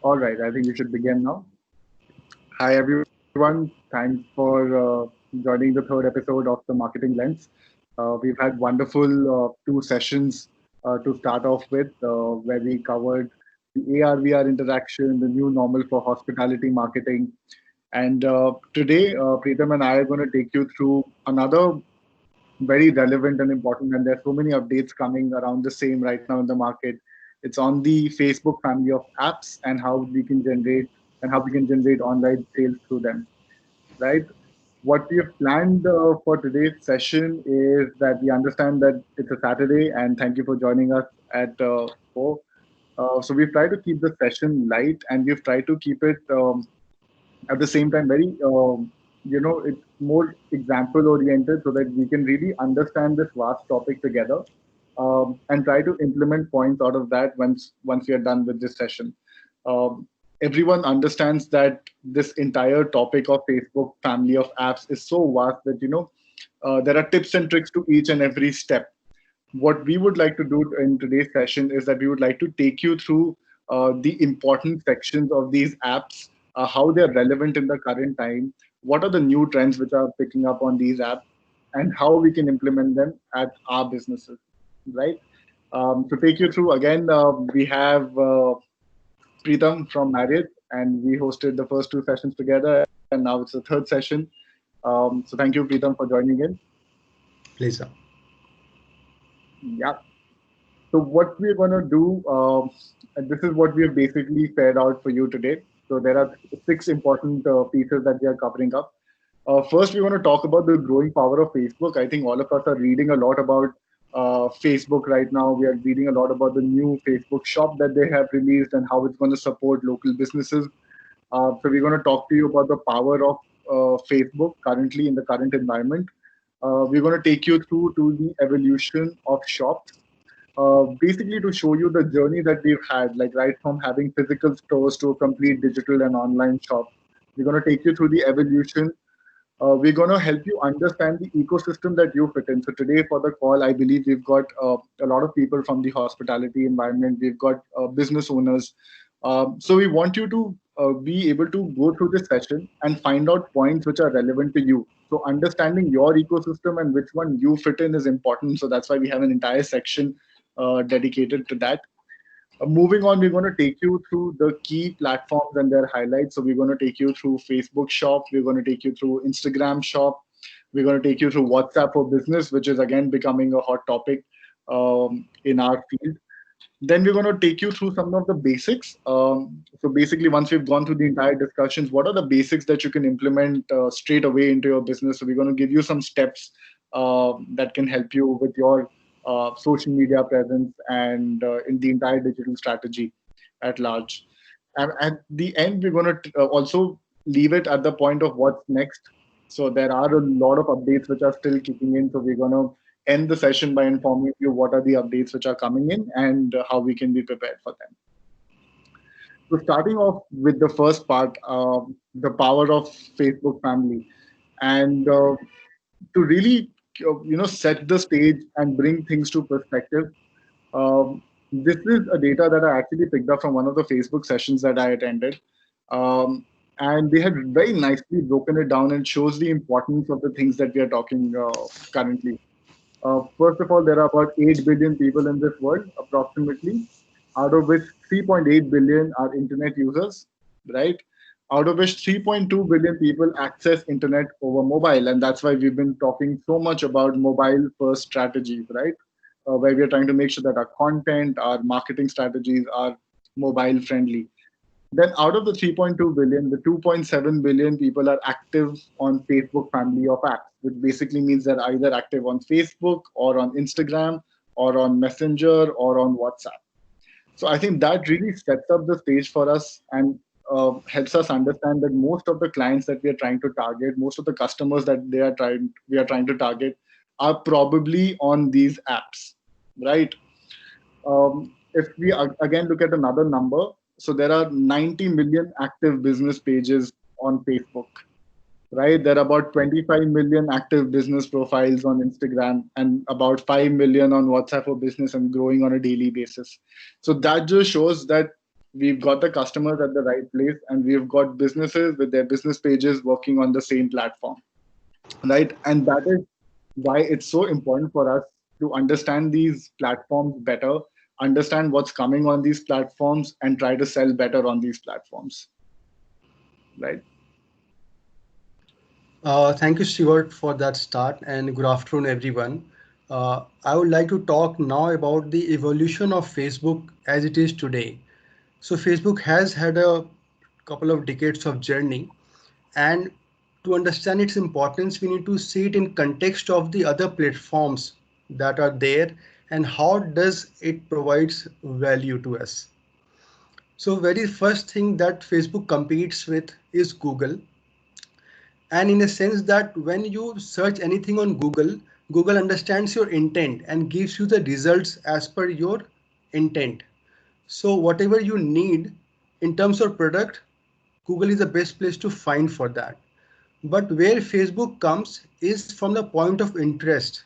All right, I think we should begin now. Hi, everyone. Thanks for joining the third episode of the Marketing Lens. We've had wonderful two sessions to start off with, where we covered the AR/VR interaction, the new normal for hospitality marketing. And today, Preetham and I are going to take you through another very relevant and important, and there's so many updates coming around the same right now in the market. It's on the Facebook family of apps and how we can generate online sales through them, right? What we have planned for today's session is that we understand that it's a Saturday, and thank you for joining us at 4. So we've tried to keep the session light, and we've tried to keep it at the same time very it's more example oriented so that we can really understand this vast topic together, and try to implement points out of that once we are done with this session. Everyone understands that this entire topic of Facebook family of apps is so vast that there are tips and tricks to each and every step. What we would like to do in today's session is that we would like to take you through the important sections of these apps, how they're relevant in the current time, what are the new trends which are picking up on these apps, and how we can implement them at our businesses, right? To take you through again, we have Preetham from Marriott, and we hosted the first two sessions together, and now it's the third session. So thank you, Preetham, for joining in. Please, sir. Yeah. So what we're going to do, and this is what we have basically paired out for you today. So there are six important pieces that we are covering up. First, we want to talk about the growing power of Facebook. I think all of us are reading a lot about Facebook right now. We are reading a lot about the new Facebook shop that they have released and how it's going to support local businesses. So we're going to talk to you about the power of Facebook currently in the current environment. We're going to take you through to the evolution of shops, basically to show you the journey that we've had, like right from having physical stores to a complete digital and online shop. We're going to take you through the evolution. We're going to help you understand the ecosystem that you fit in. So today for the call, I believe we've got a lot of people from the hospitality environment. We've got business owners. So we want you to be able to go through this session and find out points which are relevant to you. So understanding your ecosystem and which one you fit in is important. So that's why we have an entire section dedicated to that. Moving on, we're going to take you through the key platforms and their highlights. So we're going to take you through Facebook Shop. We're going to take you through Instagram Shop. We're going to take you through WhatsApp for Business, which is again becoming a hot topic in our field. Then we're going to take you through some of the basics. So basically, once we've gone through the entire discussions, what are the basics that you can implement straight away into your business? So we're going to give you some steps that can help you with your social media presence and in the entire digital strategy at large. And at the end, we're going to also leave it at the point of what's next. So there are a lot of updates which are still kicking in. So we're going to end the session by informing you what are the updates which are coming in and how we can be prepared for them. So starting off with the first part, the power of Facebook family, and to really set the stage and bring things to perspective. This is a data that I actually picked up from one of the Facebook sessions that I attended. Um, and they had very nicely broken it down and shows the importance of the things that we are talking currently. First of all, there are about 8 billion people in this world, approximately, out of which 3.8 billion are internet users, right? Out of which 3.2 billion people access internet over mobile. And that's why we've been talking so much about mobile first strategies, right? Where we are trying to make sure that our content, our marketing strategies are mobile friendly. Then out of the 3.2 billion, the 2.7 billion people are active on Facebook family of apps, which basically means they're either active on Facebook or on Instagram or on Messenger or on WhatsApp. So I think that really sets up the stage for us and helps us understand that most of the clients that we are trying to target, most of the customers that we are trying to target, are probably on these apps, right? If we again look at another number, so there are 90 million active business pages on Facebook, right? There are about 25 million active business profiles on Instagram and about 5 million on WhatsApp for business and growing on a daily basis. So that just shows that we've got the customers at the right place, and we've got businesses with their business pages working on the same platform, right? And that is why it's so important for us to understand these platforms better, understand what's coming on these platforms, and try to sell better on these platforms, right? Thank you, Stuart, for that start, and good afternoon, everyone. I would like to talk now about the evolution of Facebook as it is today. So, Facebook has had a couple of decades of journey, and to understand its importance, we need to see it in context of the other platforms that are there and how does it provides value to us. So, very first thing that Facebook competes with is Google, and in a sense that when you search anything on Google understands your intent and gives you the results as per your intent. So whatever you need in terms of product, Google is the best place to find for that. But where Facebook comes is from the point of interest.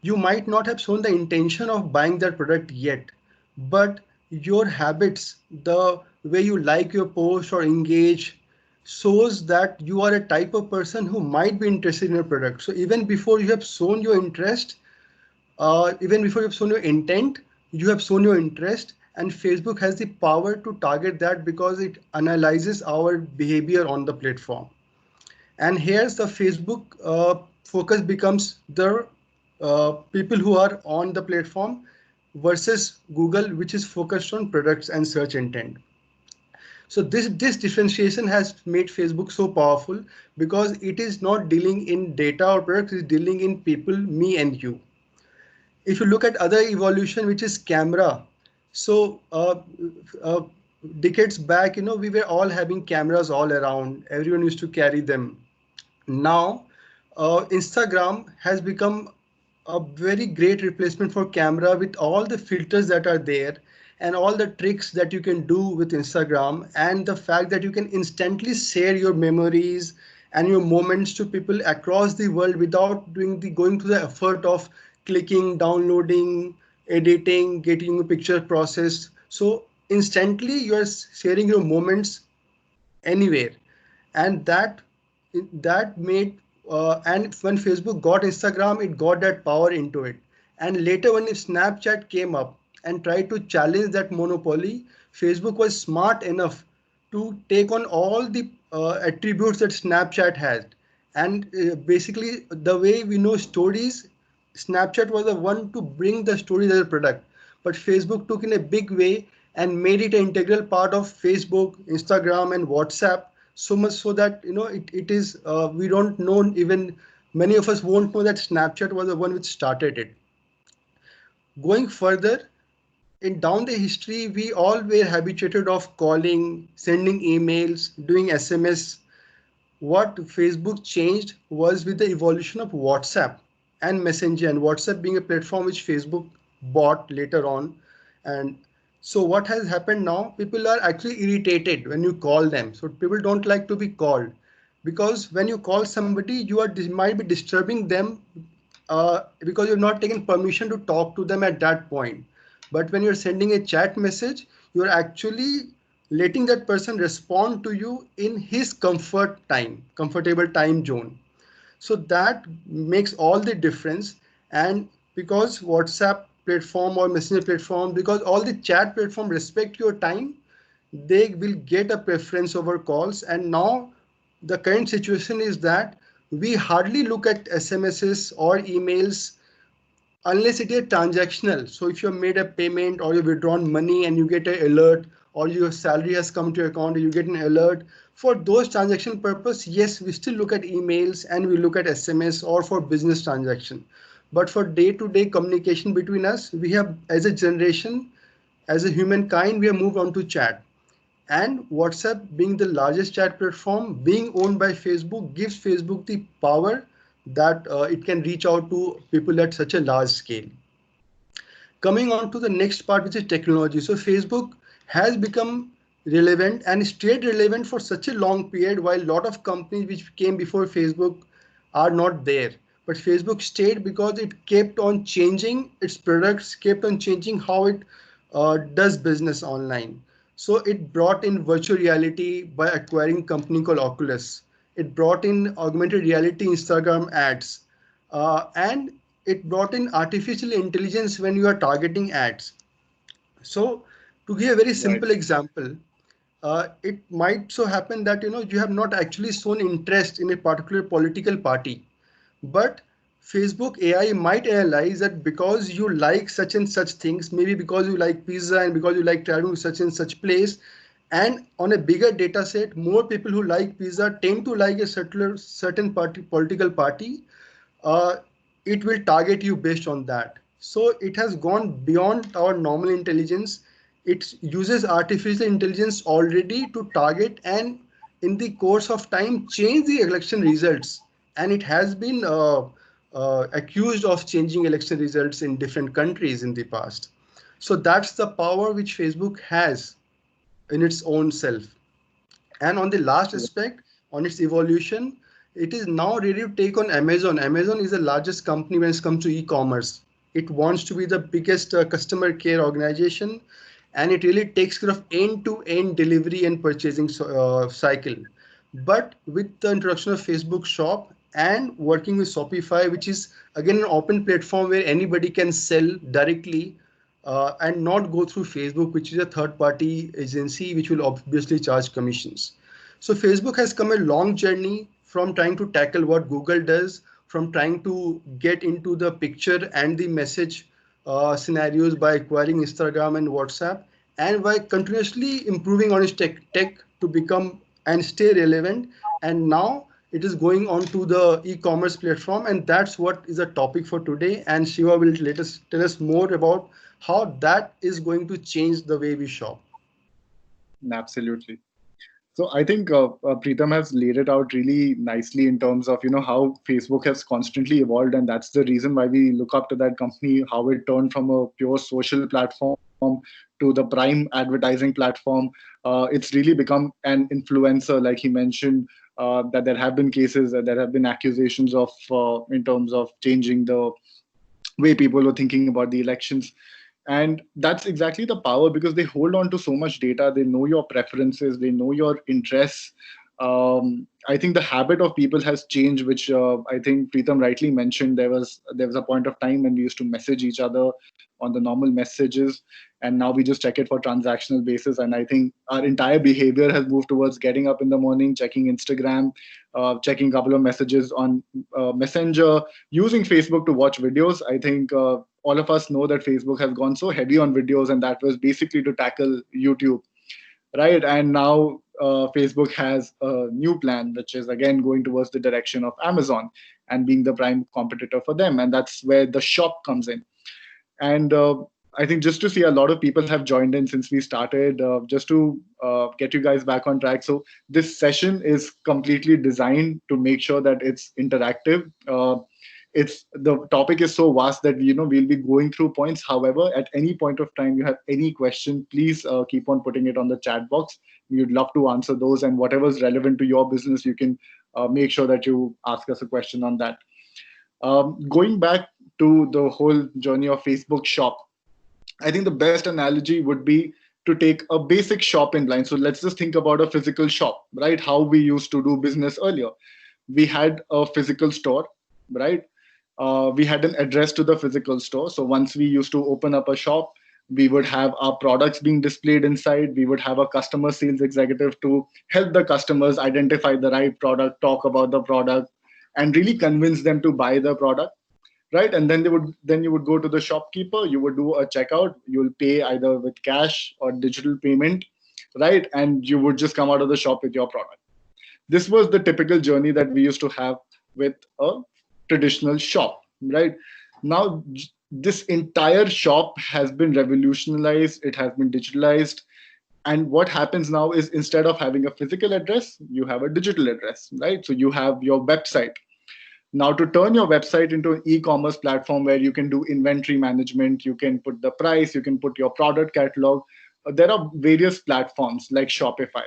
You might not have shown the intention of buying that product yet, but your habits, the way you like your post or engage, shows that you are a type of person who might be interested in a product. So even before you have shown your interest, even before you have shown your intent, you have shown your interest, and Facebook has the power to target that because it analyzes our behavior on the platform. And here's the Facebook focus becomes the people who are on the platform versus Google, which is focused on products and search intent. So this differentiation has made Facebook so powerful because it is not dealing in data or products, it's dealing in people, me and you. If you look at other evolution, which is camera, so uh, decades back, we were all having cameras all around. Everyone used to carry them. Now Instagram has become a very great replacement for camera with all the filters that are there and all the tricks that you can do with Instagram, and the fact that you can instantly share your memories and your moments to people across the world without doing the going through the effort of clicking, downloading, editing, getting a picture processed. So instantly you are sharing your moments anywhere, and that made and when Facebook got Instagram, it got that power into it. And later when Snapchat came up and tried to challenge that monopoly, Facebook was smart enough to take on all the attributes that Snapchat had. And basically the way we know stories, Snapchat was the one to bring the stories as a product, but Facebook took in a big way and made it an integral part of Facebook, Instagram, and WhatsApp. So much so that it is we don't know, even many of us won't know that Snapchat was the one which started it. Going further in down the history, we all were habituated of calling, sending emails, doing SMS. What Facebook changed was with the evolution of WhatsApp and Messenger, and WhatsApp being a platform which Facebook bought later on. And so what has happened now, people are actually irritated when you call them. So people don't like to be called because when you call somebody, might be disturbing them because you're not taken permission to talk to them at that point. But when you're sending a chat message, you're actually letting that person respond to you in his comfortable time zone. So that makes all the difference. And because WhatsApp platform or Messenger platform, because all the chat platform respect your time, they will get a preference over calls. And now the current situation is that we hardly look at SMSs or emails unless it is transactional. So if you have made a payment or you've withdrawn money and you get an alert, or your salary has come to your account, you get an alert. For those transaction purpose, yes, we still look at emails and we look at SMS or for business transaction. But for day-to-day communication between us, we have, as a generation, as a humankind, we have moved on to chat. And WhatsApp, being the largest chat platform, being owned by Facebook, gives Facebook the power that it can reach out to people at such a large scale. Coming on to the next part, which is technology. So Facebook has become relevant and stayed relevant for such a long period, while a lot of companies which came before Facebook are not there. But Facebook stayed because it kept on changing its products, kept on changing how it does business online. So it brought in virtual reality by acquiring a company called Oculus. It brought in augmented reality Instagram ads, and it brought in artificial intelligence when you are targeting ads. So, to give a very Right. simple example, it might so happen that you have not actually shown interest in a particular political party, but Facebook AI might analyze that because you like such and such things, maybe because you like pizza and because you like traveling to such and such place, and on a bigger data set, more people who like pizza tend to like a certain party, political party, uh, it will target you based on that. So it has gone beyond our normal intelligence. It uses artificial intelligence already to target and in the course of time change the election results. And it has been accused of changing election results in different countries in the past. So that's the power which Facebook has in its own self. And on the last aspect, on its evolution, it is now ready to take on Amazon. Amazon is the largest company when it comes to e-commerce. It wants to be the biggest customer care organization, and it really takes care of end-to-end delivery and purchasing cycle. But with the introduction of Facebook Shop and working with Shopify, which is again an open platform where anybody can sell directly and not go through Facebook, which is a third party agency which will obviously charge commissions. So Facebook has come a long journey from trying to tackle what Google does, from trying to get into the picture and the message scenarios by acquiring Instagram and WhatsApp, and by continuously improving on its tech to become and stay relevant. And now it is going on to the e-commerce platform, and that's what is a topic for today. And Shiva will let us tell us more about how that is going to change the way we shop. Absolutely. So I think Preetham has laid it out really nicely in terms of how Facebook has constantly evolved, and that's the reason why we look up to that company. How it turned from a pure social platform to the prime advertising platform. It's really become an influencer, like he mentioned. That there have been cases, there have been accusations of in terms of changing the way people were thinking about the elections. And that's exactly the power, because they hold on to so much data. They know your preferences, they know your interests. I think the habit of people has changed, which I think Preetham rightly mentioned. There was a point of time when we used to message each other on the normal messages, and now we just check it for transactional basis. And I think our entire behavior has moved towards getting up in the morning, checking Instagram, checking a couple of messages on Messenger, using Facebook to watch videos. I think all of us know that Facebook has gone so heavy on videos, and that was basically to tackle YouTube, right? And now Facebook has a new plan, which is again going towards the direction of Amazon and being the prime competitor for them. And that's where the shop comes in. And I think just to see, a lot of people have joined in since we started, just to get you guys back on track. So this session is completely designed to make sure that it's interactive. It's the topic is so vast that we'll be going through points. However, at any point of time you have any question, please keep on putting it on the chat box. We'd love to answer those, and whatever's relevant to your business, you can make sure that you ask us a question on that. Going back to the whole journey of Facebook shop, I think the best analogy would be to take a basic shop in line. So let's just think about a physical shop, right? How we used to do business earlier. We had a physical store, right? We had an address to the physical store. So once we used to open up a shop, we would have our products being displayed inside. We would have a customer sales executive to help the customers identify the right product, talk about the product, and really convince them to buy the product, right? And then you would go to the shopkeeper, you would do a checkout, you'll pay either with cash or digital payment, right? And you would just come out of the shop with your product. This was the typical journey that we used to have with a traditional shop, right? Now this entire shop has been revolutionized, it has been digitalized. And what happens now is, instead of having a physical address, you have a digital address, right? So you have your website. Now, to turn your website into an e-commerce platform where you can do inventory management, you can put the price, you can put your product catalog. There are various platforms like Shopify,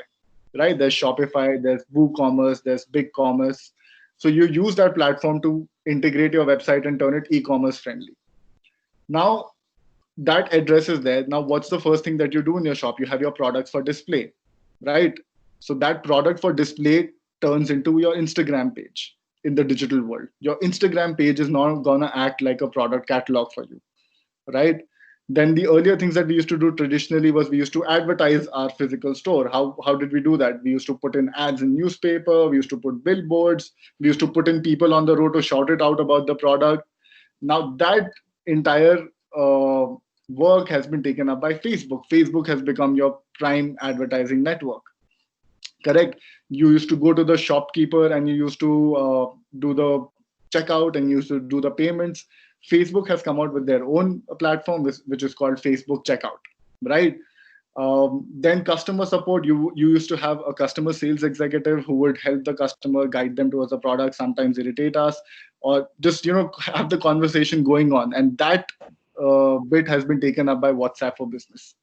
right? There's Shopify, there's WooCommerce, there's BigCommerce. So you use that platform to integrate your website and turn it e-commerce friendly. Now, That address is there. Now, what's the first thing that you do in your shop? You have your products for display, right? So that product for display turns into your Instagram page in the digital world. Your Instagram page is not gonna act like a product catalog for you, right? Then the earlier things that we used to do traditionally was we used to advertise our physical store. How did we do that? We used to put in ads in newspaper, we used to put billboards, we used to put in people on the road to shout it out about the product. Now that entire uh, work has been taken up by Facebook. Facebook has become your prime advertising network. Correct. You used to go to the shopkeeper and you used to do the checkout and you used to do the payments. Facebook has come out with their own platform, which is called Facebook Checkout, right? Then customer support, you used to have a customer sales executive who would help the customer, guide them towards the product, sometimes irritate us, or just have the conversation going on. And that bit has been taken up by WhatsApp for Business.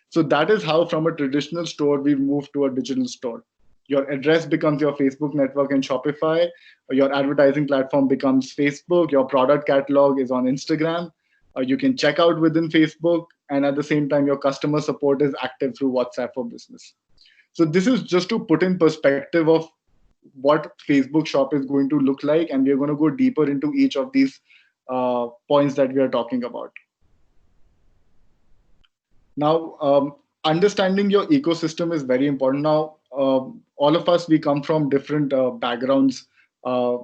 So that is how from a traditional store we've moved to a digital store. Your address becomes your Facebook network and Shopify. Your advertising platform becomes Facebook. Your product catalog is on Instagram. You can check out within Facebook. And at the same time, your customer support is active through WhatsApp for Business. So this is just to put in perspective of what Facebook Shop is going to look like. And we're going to go deeper into each of these points that we are talking about. Now, understanding your ecosystem is very important. Now, all of us, we come from different backgrounds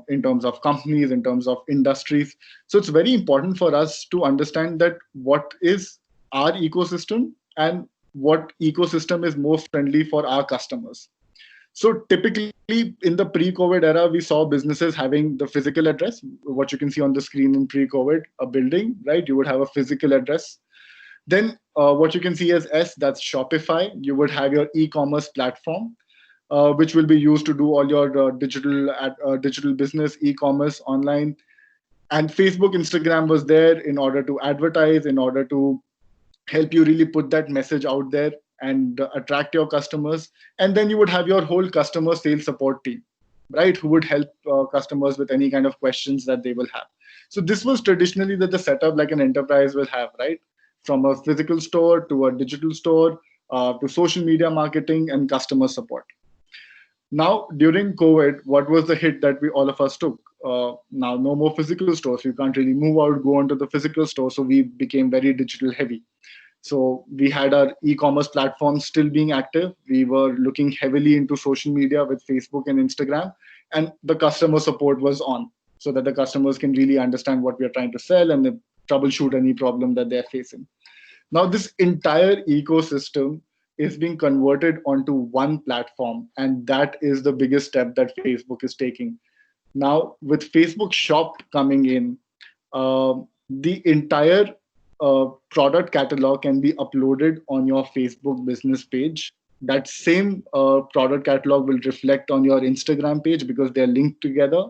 in terms of companies, in terms of industries. So it's very important for us to understand that what is our ecosystem and what ecosystem is more friendly for our customers. So typically in the pre-COVID era, we saw businesses having the physical address, what you can see on the screen in pre-COVID, a building, right? You would have a physical address. Then what you can see as S, that's Shopify. You would have your e-commerce platform, which will be used to do all your digital business, e-commerce online. And Facebook, Instagram was there in order to advertise, in order to help you really put that message out there and attract your customers. And then you would have your whole customer sales support team, right, who would help customers with any kind of questions that they will have. So this was traditionally the setup like an enterprise will have, right? From a physical store to a digital store to social media marketing and customer support. Now, during COVID, what was the hit that we all of us took? Now, no more physical stores. You can't really move out, go onto the physical store. So we became very digital heavy. So we had our e-commerce platforms still being active. We were looking heavily into social media with Facebook and Instagram, and the customer support was on so that the customers can really understand what we are trying to sell and troubleshoot any problem that they're facing. Now, this entire ecosystem is being converted onto one platform, and that is the biggest step that Facebook is taking. Now, with Facebook Shop coming in, the entire product catalog can be uploaded on your Facebook business page. That same product catalog will reflect on your Instagram page because they're linked together,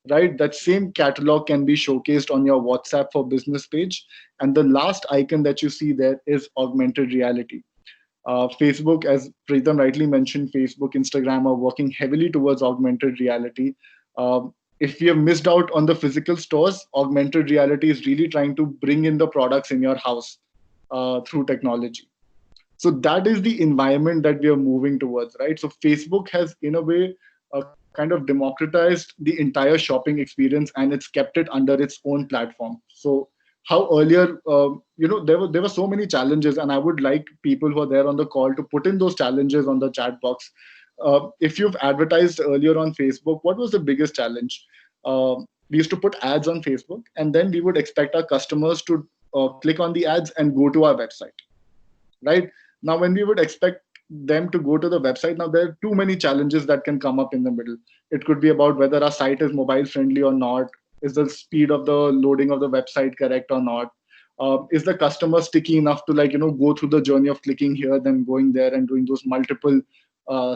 right? That same catalog can be showcased on your WhatsApp for Business page. And the last icon that you see there is augmented reality. Facebook, as Preetham rightly mentioned, Facebook, Instagram are working heavily towards augmented reality. If we have missed out on the physical stores, augmented reality is really trying to bring in the products in your house through technology. So that is the environment that we are moving towards, right? So Facebook has, in a way, kind of democratized the entire shopping experience and it's kept it under its own platform. So how earlier, there were so many challenges, and I would like people who are there on the call to put in those challenges on the chat box. If you've advertised earlier on Facebook, what was the biggest challenge? We used to put ads on Facebook, and then we would expect our customers to click on the ads and go to our website, right? Now, when we would expect them to go to the website, now there are too many challenges that can come up in the middle. It could be about whether our site is mobile friendly or not. Is the speed of the loading of the website correct or not? Is the customer sticky enough to go through the journey of clicking here, then going there and doing those multiple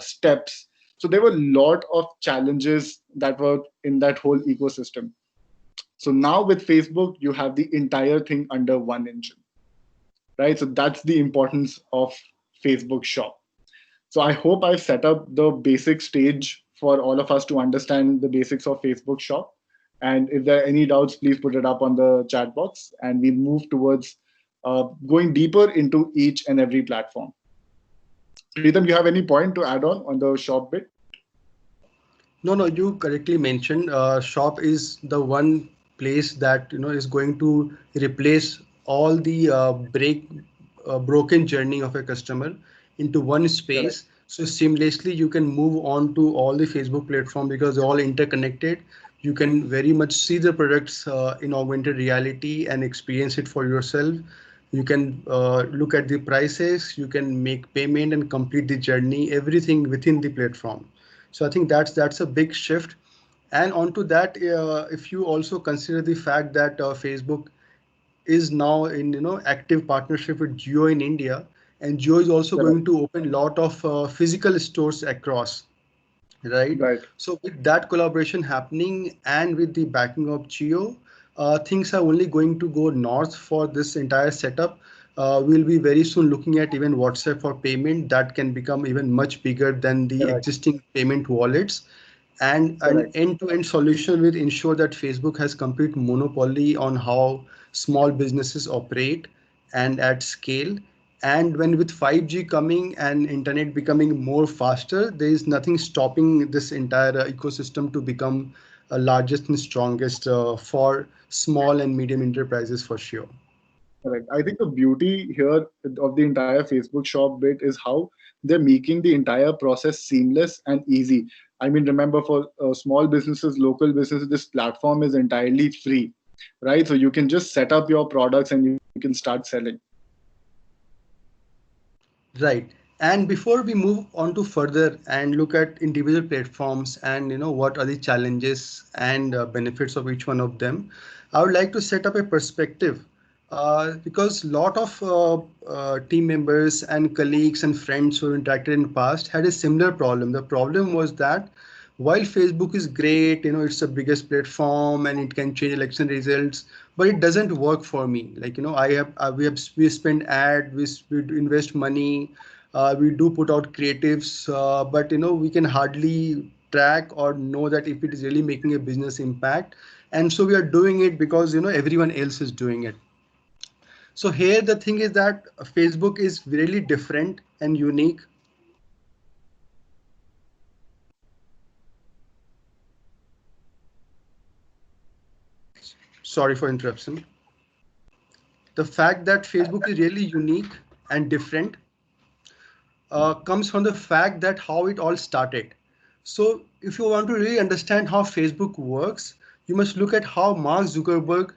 steps? So there were a lot of challenges that were in that whole ecosystem. So now with Facebook, you have the entire thing under one engine, right? So that's the importance of Facebook Shop. So I hope I've set up the basic stage for all of us to understand the basics of Facebook Shop. And if there are any doubts, please put it up on the chat box and we move towards going deeper into each and every platform. Preetham, you have any point to add on the shop bit? No, no, you correctly mentioned shop is the one place that is going to replace all the broken journey of a customer into one Correct, space. So seamlessly you can move on to all the Facebook platform because they're all interconnected. You can very much see the products in augmented reality and experience it for yourself. You can look at the prices, you can make payment and complete the journey, everything within the platform. So I think that's a big shift. And onto that, if you also consider the fact that Facebook is now in active partnership with Jio in India, and Jio is also correct, going to open a lot of physical stores across, right? right, So with that collaboration happening and with the backing of Geo, things are only going to go north for this entire setup. We'll be very soon looking at even WhatsApp for payment that can become even much bigger than the correct, existing payment wallets. And an correct, end-to-end solution will ensure that Facebook has complete monopoly on how small businesses operate and at scale. And when with 5G coming and internet becoming more faster, there is nothing stopping this entire ecosystem to become largest and strongest for small and medium enterprises for sure. correct. I think the beauty here of the entire Facebook shop bit is how they're making the entire process seamless and easy. I mean, remember for small businesses, local businesses, this platform is entirely free, right? So you can just set up your products and you can start selling. Right. And before we move on to further and look at individual platforms and what are the challenges and benefits of each one of them, I would like to set up a perspective because lot of team members and colleagues and friends who interacted in the past had a similar problem. The problem was that while Facebook is great, it's the biggest platform and it can change election results, but it doesn't work for me. Like, we spend ad, we do invest money, we do put out creatives, but we can hardly track or know that if it is really making a business impact. And so we are doing it because everyone else is doing it. So here the thing is that Facebook is really different and unique. Sorry for interruption. The fact that Facebook is really unique and different comes from the fact that how it all started. So if you want to really understand how Facebook works, you must look at how Mark Zuckerberg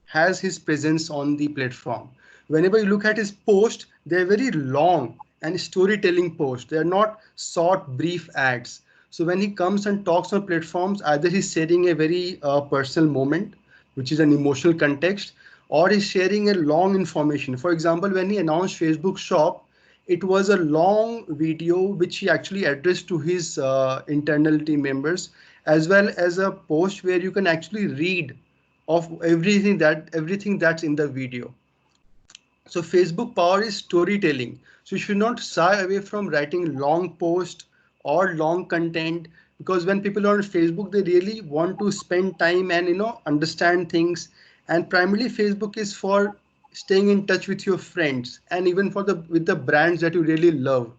has his presence on the platform. Whenever you look at his post, they're very long and storytelling posts. They're not short, brief ads. So when he comes and talks on platforms, either he's sharing a very personal moment, which is an emotional context, or he's sharing a long information. For example, when he announced Facebook Shop, it was a long video which he actually addressed to his internal team members, as well as a post where you can actually read of everything that's in the video. So Facebook power is storytelling. So you should not shy away from writing long posts or long content, because when people are on Facebook, they really want to spend time and understand things. And primarily Facebook is for staying in touch with your friends and even for the with the brands that you really love.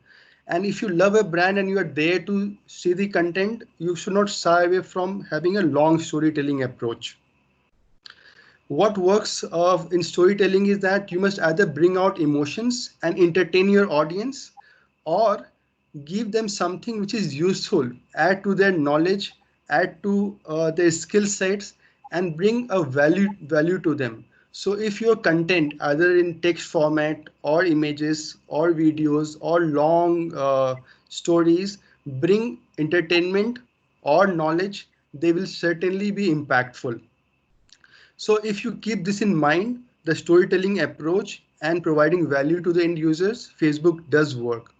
And if you love a brand and you are there to see the content, you should not shy away from having a long storytelling approach. What works in storytelling is that you must either bring out emotions and entertain your audience, or give them something which is useful, add to their knowledge, add to their skill sets, and bring a value to them. So if your content either in text format or images or videos or long stories bring entertainment or knowledge, they will certainly be impactful. So if you keep this in mind, the storytelling approach and providing value to the end users, Facebook does work.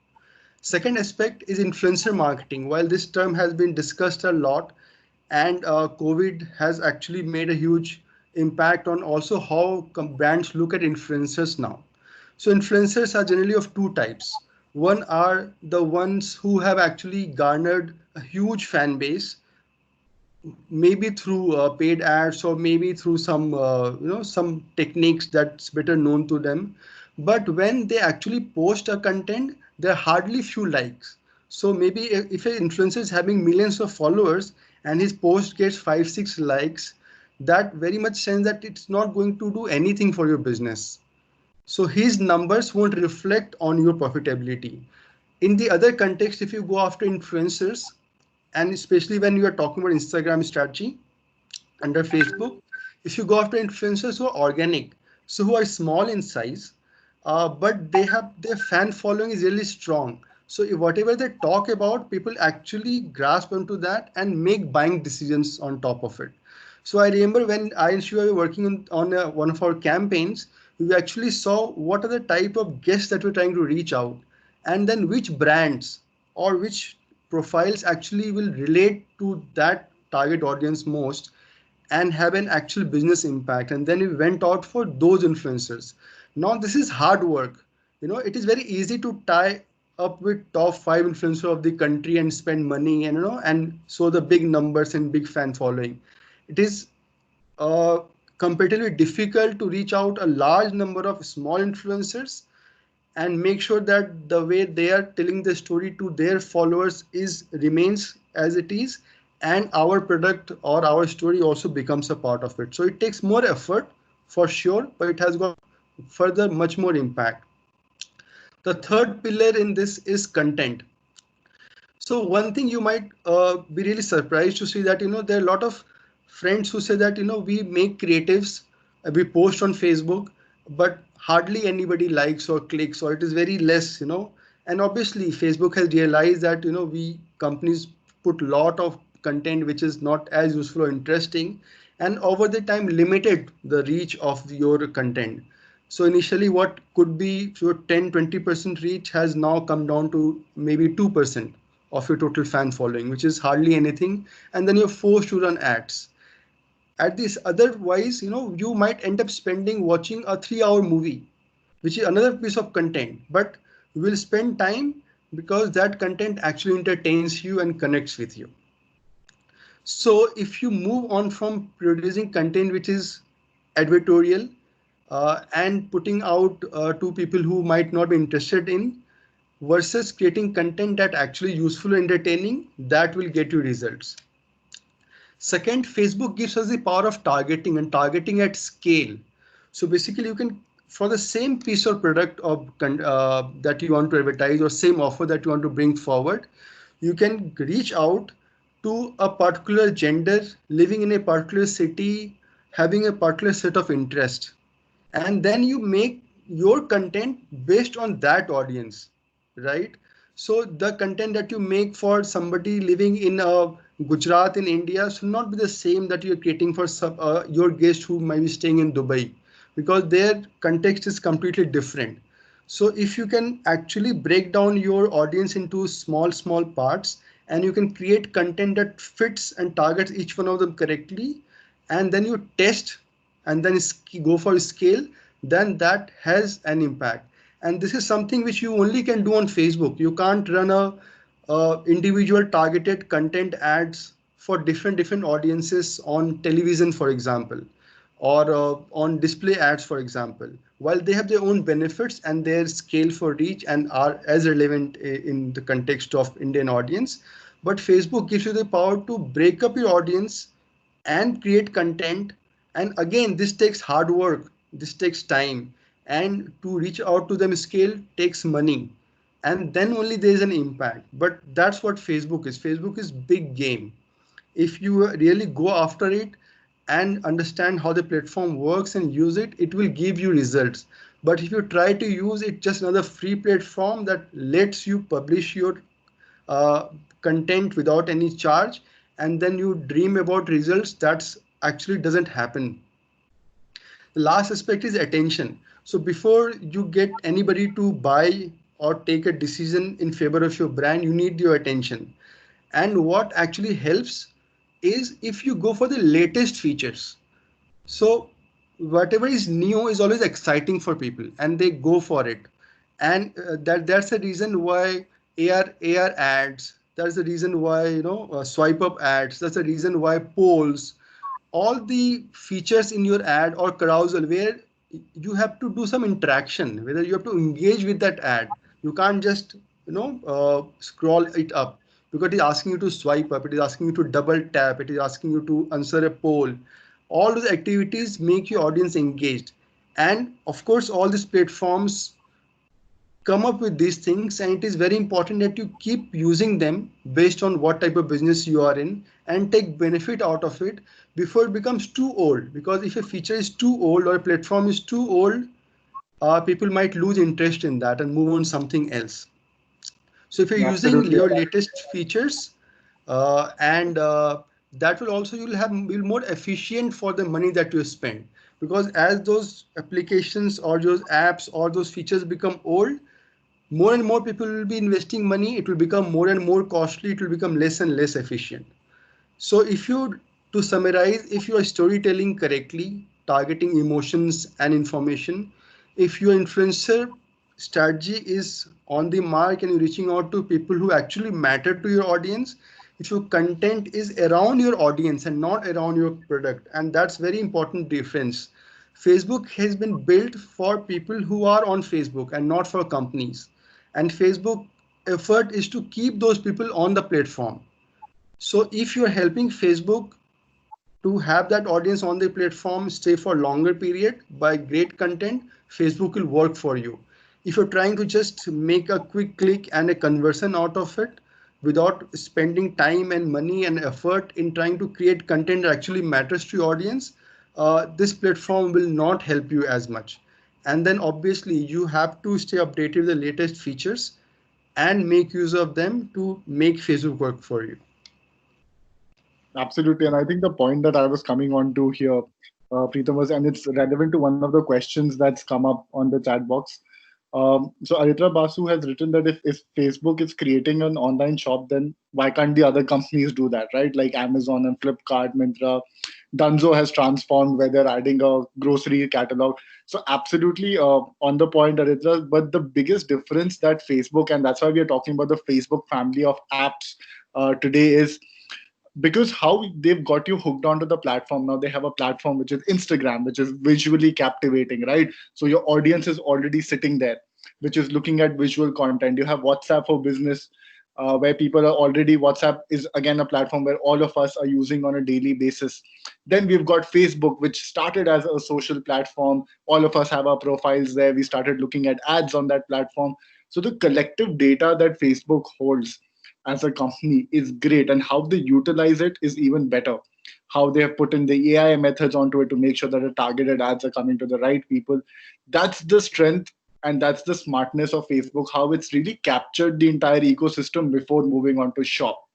Second aspect is influencer marketing. While this term has been discussed a lot, and COVID has actually made a huge impact on also how brands look at influencers now. So influencers are generally of two types. One are the ones who have actually garnered a huge fan base, maybe through paid ads, or maybe through some some techniques that's better known to them. But when they actually post a content, there are hardly few likes. So maybe if an influencer is having millions of followers and his post gets 5 6 likes, that very much sense that it's not going to do anything for your business. So his numbers won't reflect on your profitability. In the other context, if you go after influencers, and especially when you are talking about Instagram strategy under Facebook, if you go after influencers who are organic, so who are small in size, but they have their fan following is really strong. So if whatever they talk about, people actually grasp onto that and make buying decisions on top of it. So I remember when I and Shiva were working on one of our campaigns, we actually saw what are the type of guests that we're trying to reach out, and then which brands or which profiles actually will relate to that target audience most and have an actual business impact. And then we went out for those influencers. Now this is hard work. It is very easy to tie up with top 5 influencers of the country and spend money, and and show the big numbers and big fan following. It is uh, comparatively difficult to reach out a large number of small influencers and make sure that the way they are telling the story to their followers is remains as it is, and our product or our story also becomes a part of it. So it takes more effort for sure, but it has got further much more impact. The third pillar in this is content. So one thing you might be really surprised to see that there are a lot of friends who say that we make creatives, we post on Facebook, but hardly anybody likes or clicks, or it is very less. And obviously Facebook has realized that we companies put lot of content which is not as useful or interesting, and over the time limited the reach of your content. So initially what could be your 10-20% reach has now come down to maybe 2% of your total fan following, which is hardly anything. And then you're forced to run ads. At this otherwise, you might end up spending watching a 3 hour movie, which is another piece of content, but you will spend time because that content actually entertains you and connects with you. So if you move on from producing content which is advertorial, and putting out to people who might not be interested in, versus creating content that actually useful and entertaining, that will get you results. Second, Facebook gives us the power of targeting, and targeting at scale. So basically you can, for the same piece of product of that you want to advertise, or same offer that you want to bring forward, you can reach out to a particular gender living in a particular city, having a particular set of interest, and then you make your content based on that audience, right? So the content that you make for somebody living in Gujarat in India should not be the same that you're creating for your guest who might be staying in Dubai, because their context is completely different. So if you can actually break down your audience into small parts, and you can create content that fits and targets each one of them correctly, and then you test and then go for scale, then that has an impact. And this is something which you only can do on Facebook. You can't run a individual targeted content ads for different audiences on television, for example, or on display ads, for example. While they have their own benefits and their scale for reach and are as relevant in the context of Indian audience, but Facebook gives you the power to break up your audience and create content. And again, this takes hard work, this takes time, and to reach out to them scale takes money, and then only there is an impact. But that's what Facebook is. Facebook is big game. If you really go after it and understand how the platform works and use it, it will give you results. But if you try to use it just another free platform that lets you publish your uh, content without any charge, and then you dream about results, that's actually doesn't happen. The last aspect is attention. So before you get anybody to buy or take a decision in favor of your brand, you need your attention. And what actually helps is if you go for the latest features. So whatever is new is always exciting for people and they go for it. And that's the reason why AR ads, That's the reason why, swipe up ads. That's the reason why polls, all the features in your ad or carousel where you have to do some interaction, whether you have to engage with that ad. You can't just, scroll it up, because it is asking you to swipe up, it is asking you to double tap, it is asking you to answer a poll. All those activities make your audience engaged. And of course, all these platforms come up with these things, and it is very important that you keep using them based on what type of business you are in, and take benefit out of it before it becomes too old. Because if a feature is too old or a platform is too old, people might lose interest in that and move on something else. So if you're using Absolutely. your latest features, and that will also, you'll have be more efficient for the money that you spend. Because as those applications or those apps or those features become old, more and more people will be investing money, it will become more and more costly, it will become less and less efficient. So if you, to summarize, if you are storytelling correctly, targeting emotions and information, if your influencer strategy is on the mark and you're reaching out to people who actually matter to your audience, if your content is around your audience and not around your product, and that's very important difference. Facebook has been built for people who are on Facebook and not for companies. And Facebook effort is to keep those people on the platform. So if you're helping Facebook to have that audience on the platform stay for longer period by great content, Facebook will work for you. If you're trying to just make a quick click and a conversion out of it without spending time and money and effort in trying to create content that actually matters to your audience, this platform will not help you as much. And then obviously you have to stay updated with the latest features and make use of them to make Facebook work for you. Absolutely. And I think the point that I was coming on to here, Preetham, was, and it's relevant to one of the questions that's come up on the chat box. So Aritra Basu has written that if Facebook is creating an online shop, then why can't the other companies do that, right? Like Amazon and Flipkart, Myntra, Dunzo has transformed where they're adding a grocery catalog. So absolutely on the point, Aritra. But the biggest difference that Facebook, and that's why we are talking about the Facebook family of apps today, is because how they've got you hooked onto the platform. Now they have a platform which is Instagram, which is visually captivating, right? So your audience is already sitting there, which is looking at visual content. You have WhatsApp for business, where people are already, WhatsApp is again a platform where all of us are using on a daily basis. Then we've got Facebook, which started as a social platform. All of us have our profiles there. We started looking at ads on that platform. So the collective data that Facebook holds as a company is great, and how they utilize it is even better. How they have put in the AI methods onto it to make sure that the targeted ads are coming to the right people. That's the strength, and that's the smartness of Facebook, how it's really captured the entire ecosystem before moving on to shop,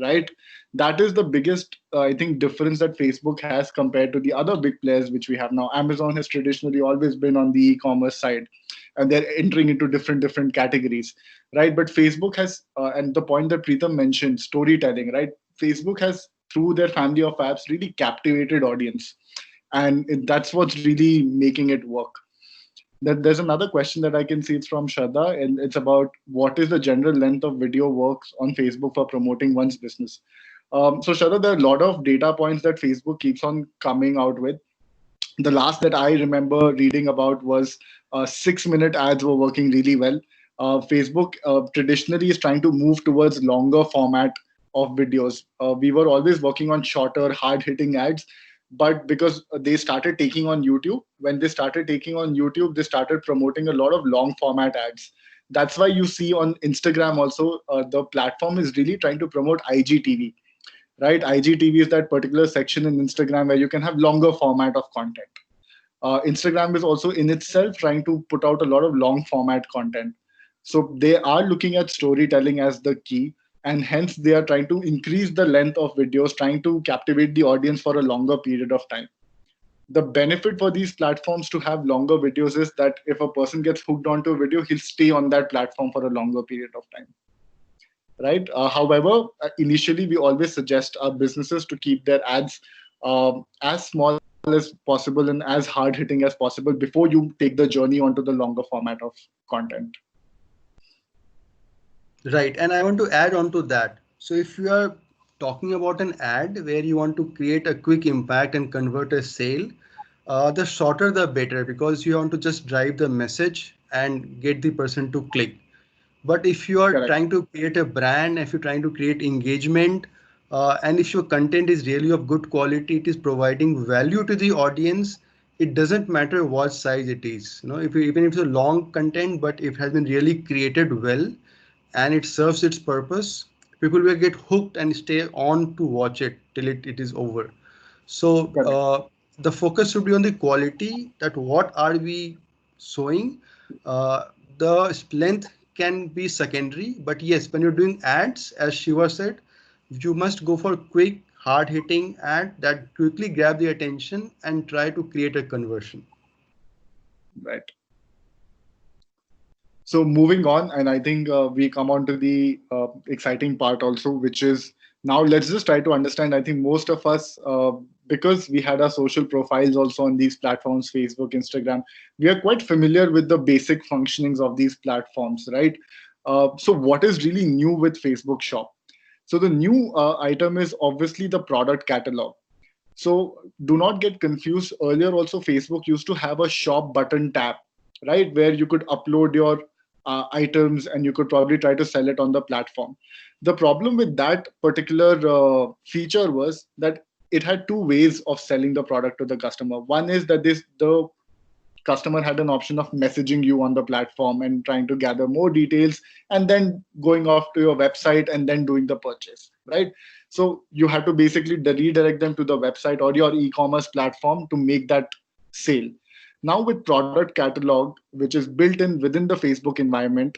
right? That is the biggest, I think, difference that Facebook has compared to the other big players which we have now. Amazon has traditionally always been on the e-commerce side, and they're entering into different categories, right? But Facebook has, and the point that Preetham mentioned, storytelling, right? Facebook has, through their family of apps, really captivated audience, and that's what's really making it work. There's another question that I can see. It's from Shraddha, and it's about what is the general length of video works on Facebook for promoting one's business. So Shraddha, there are a lot of data points that Facebook keeps on coming out with. The last that I remember reading about was 6 minute ads were working really well. Facebook traditionally is trying to move towards longer format of videos. We were always working on shorter, hard hitting ads, but because they started taking on YouTube, when they started taking on YouTube, they started promoting a lot of long format ads. That's why you see on Instagram also, the platform is really trying to promote IGTV, right? IGTV is that particular section in Instagram where you can have longer format of content. Instagram is also in itself trying to put out a lot of long format content. So they are looking at storytelling as the key, and hence they are trying to increase the length of videos, trying to captivate the audience for a longer period of time. The benefit for these platforms to have longer videos is that if a person gets hooked onto a video, he'll stay on that platform for a longer period of time, right? However, initially we always suggest our businesses to keep their ads as small as possible and as hard hitting as possible before you take the journey onto the longer format of content. Right, and I want to add on to that. So if you are talking about an ad where you want to create a quick impact and convert a sale, the shorter the better, because you want to just drive the message and get the person to click. But if you are Correct. trying to create a brand, if you're trying to create engagement, and if your content is really of good quality, it is providing value to the audience. It doesn't matter what size it is. If you, even if it's a long content, but if it has been really created well and it serves its purpose, people will get hooked and stay on to watch it till it is over. So Correct. the focus should be on the quality, that what are we showing. Uh, the length can be secondary, but yes, when you're doing ads, as Shiva said, you must go for quick, hard-hitting ad that quickly grab the attention and try to create a conversion. Right. So moving on, and I think we come on to the exciting part also, which is now let's just try to understand. I think most of us, because we had our social profiles also on these platforms, Facebook, Instagram, we are quite familiar with the basic functionings of these platforms, right? So what is really new with Facebook Shop? So the new item is obviously the product catalog. So do not get confused. Earlier, also, Facebook used to have a shop button tab, right, where you could upload your items and you could probably try to sell it on the platform. The problem with that particular feature was that it had two ways of selling the product to the customer. One is that the customer had an option of messaging you on the platform and trying to gather more details and then going off to your website and then doing the purchase, right? So you have to basically redirect them to the website or your e-commerce platform to make that sale. Now with product catalog, which is built in within the Facebook environment,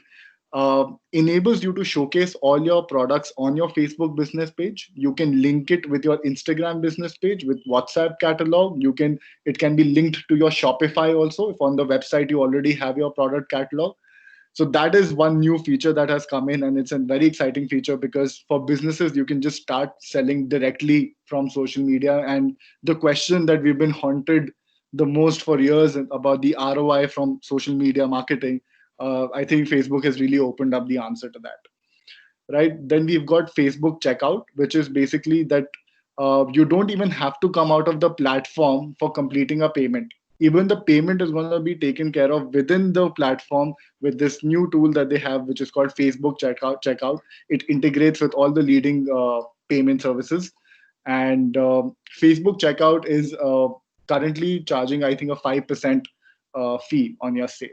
enables you to showcase all your products on your Facebook business page. You can link it with your Instagram business page with WhatsApp catalog. It can be linked to your Shopify also if on the website you already have your product catalog. So that is one new feature that has come in, and it's a very exciting feature because for businesses you can just start selling directly from social media. And the question that we've been haunted the most for years about the ROI from social media marketing, I think Facebook has really opened up the answer to that, right? Then we've got Facebook checkout, which is basically that you don't even have to come out of the platform for completing a payment. Even the payment is going to be taken care of within the platform with this new tool that they have, which is called Facebook checkout. It integrates with all the leading payment services. And Facebook checkout is currently charging, I think, a 5% fee on your sale.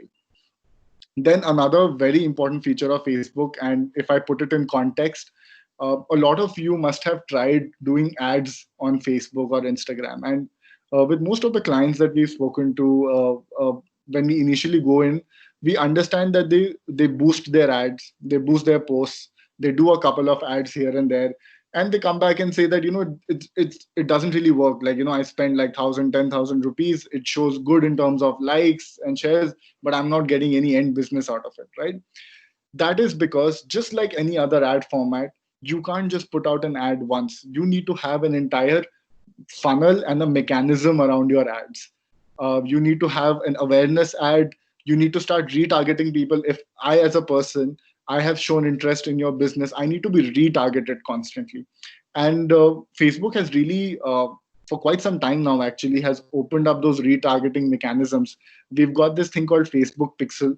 Then another very important feature of Facebook, and if I put it in context, a lot of you must have tried doing ads on Facebook or Instagram. And with most of the clients that we've spoken to, when we initially go in, we understand that they boost their ads, they boost their posts, they do a couple of ads here and there, and they come back and say that it doesn't really work. Like, I spend like 1,000, 10,000 rupees. It shows good in terms of likes and shares, but I'm not getting any end business out of it, right? That is because just like any other ad format, you can't just put out an ad once. You need to have an entire funnel and a mechanism around your ads. You need to have an awareness ad. You need to start retargeting people. If I, as a person, I have shown interest in your business, I need to be retargeted constantly. And Facebook has really, for quite some time now, actually, has opened up those retargeting mechanisms. We've got this thing called Facebook Pixel.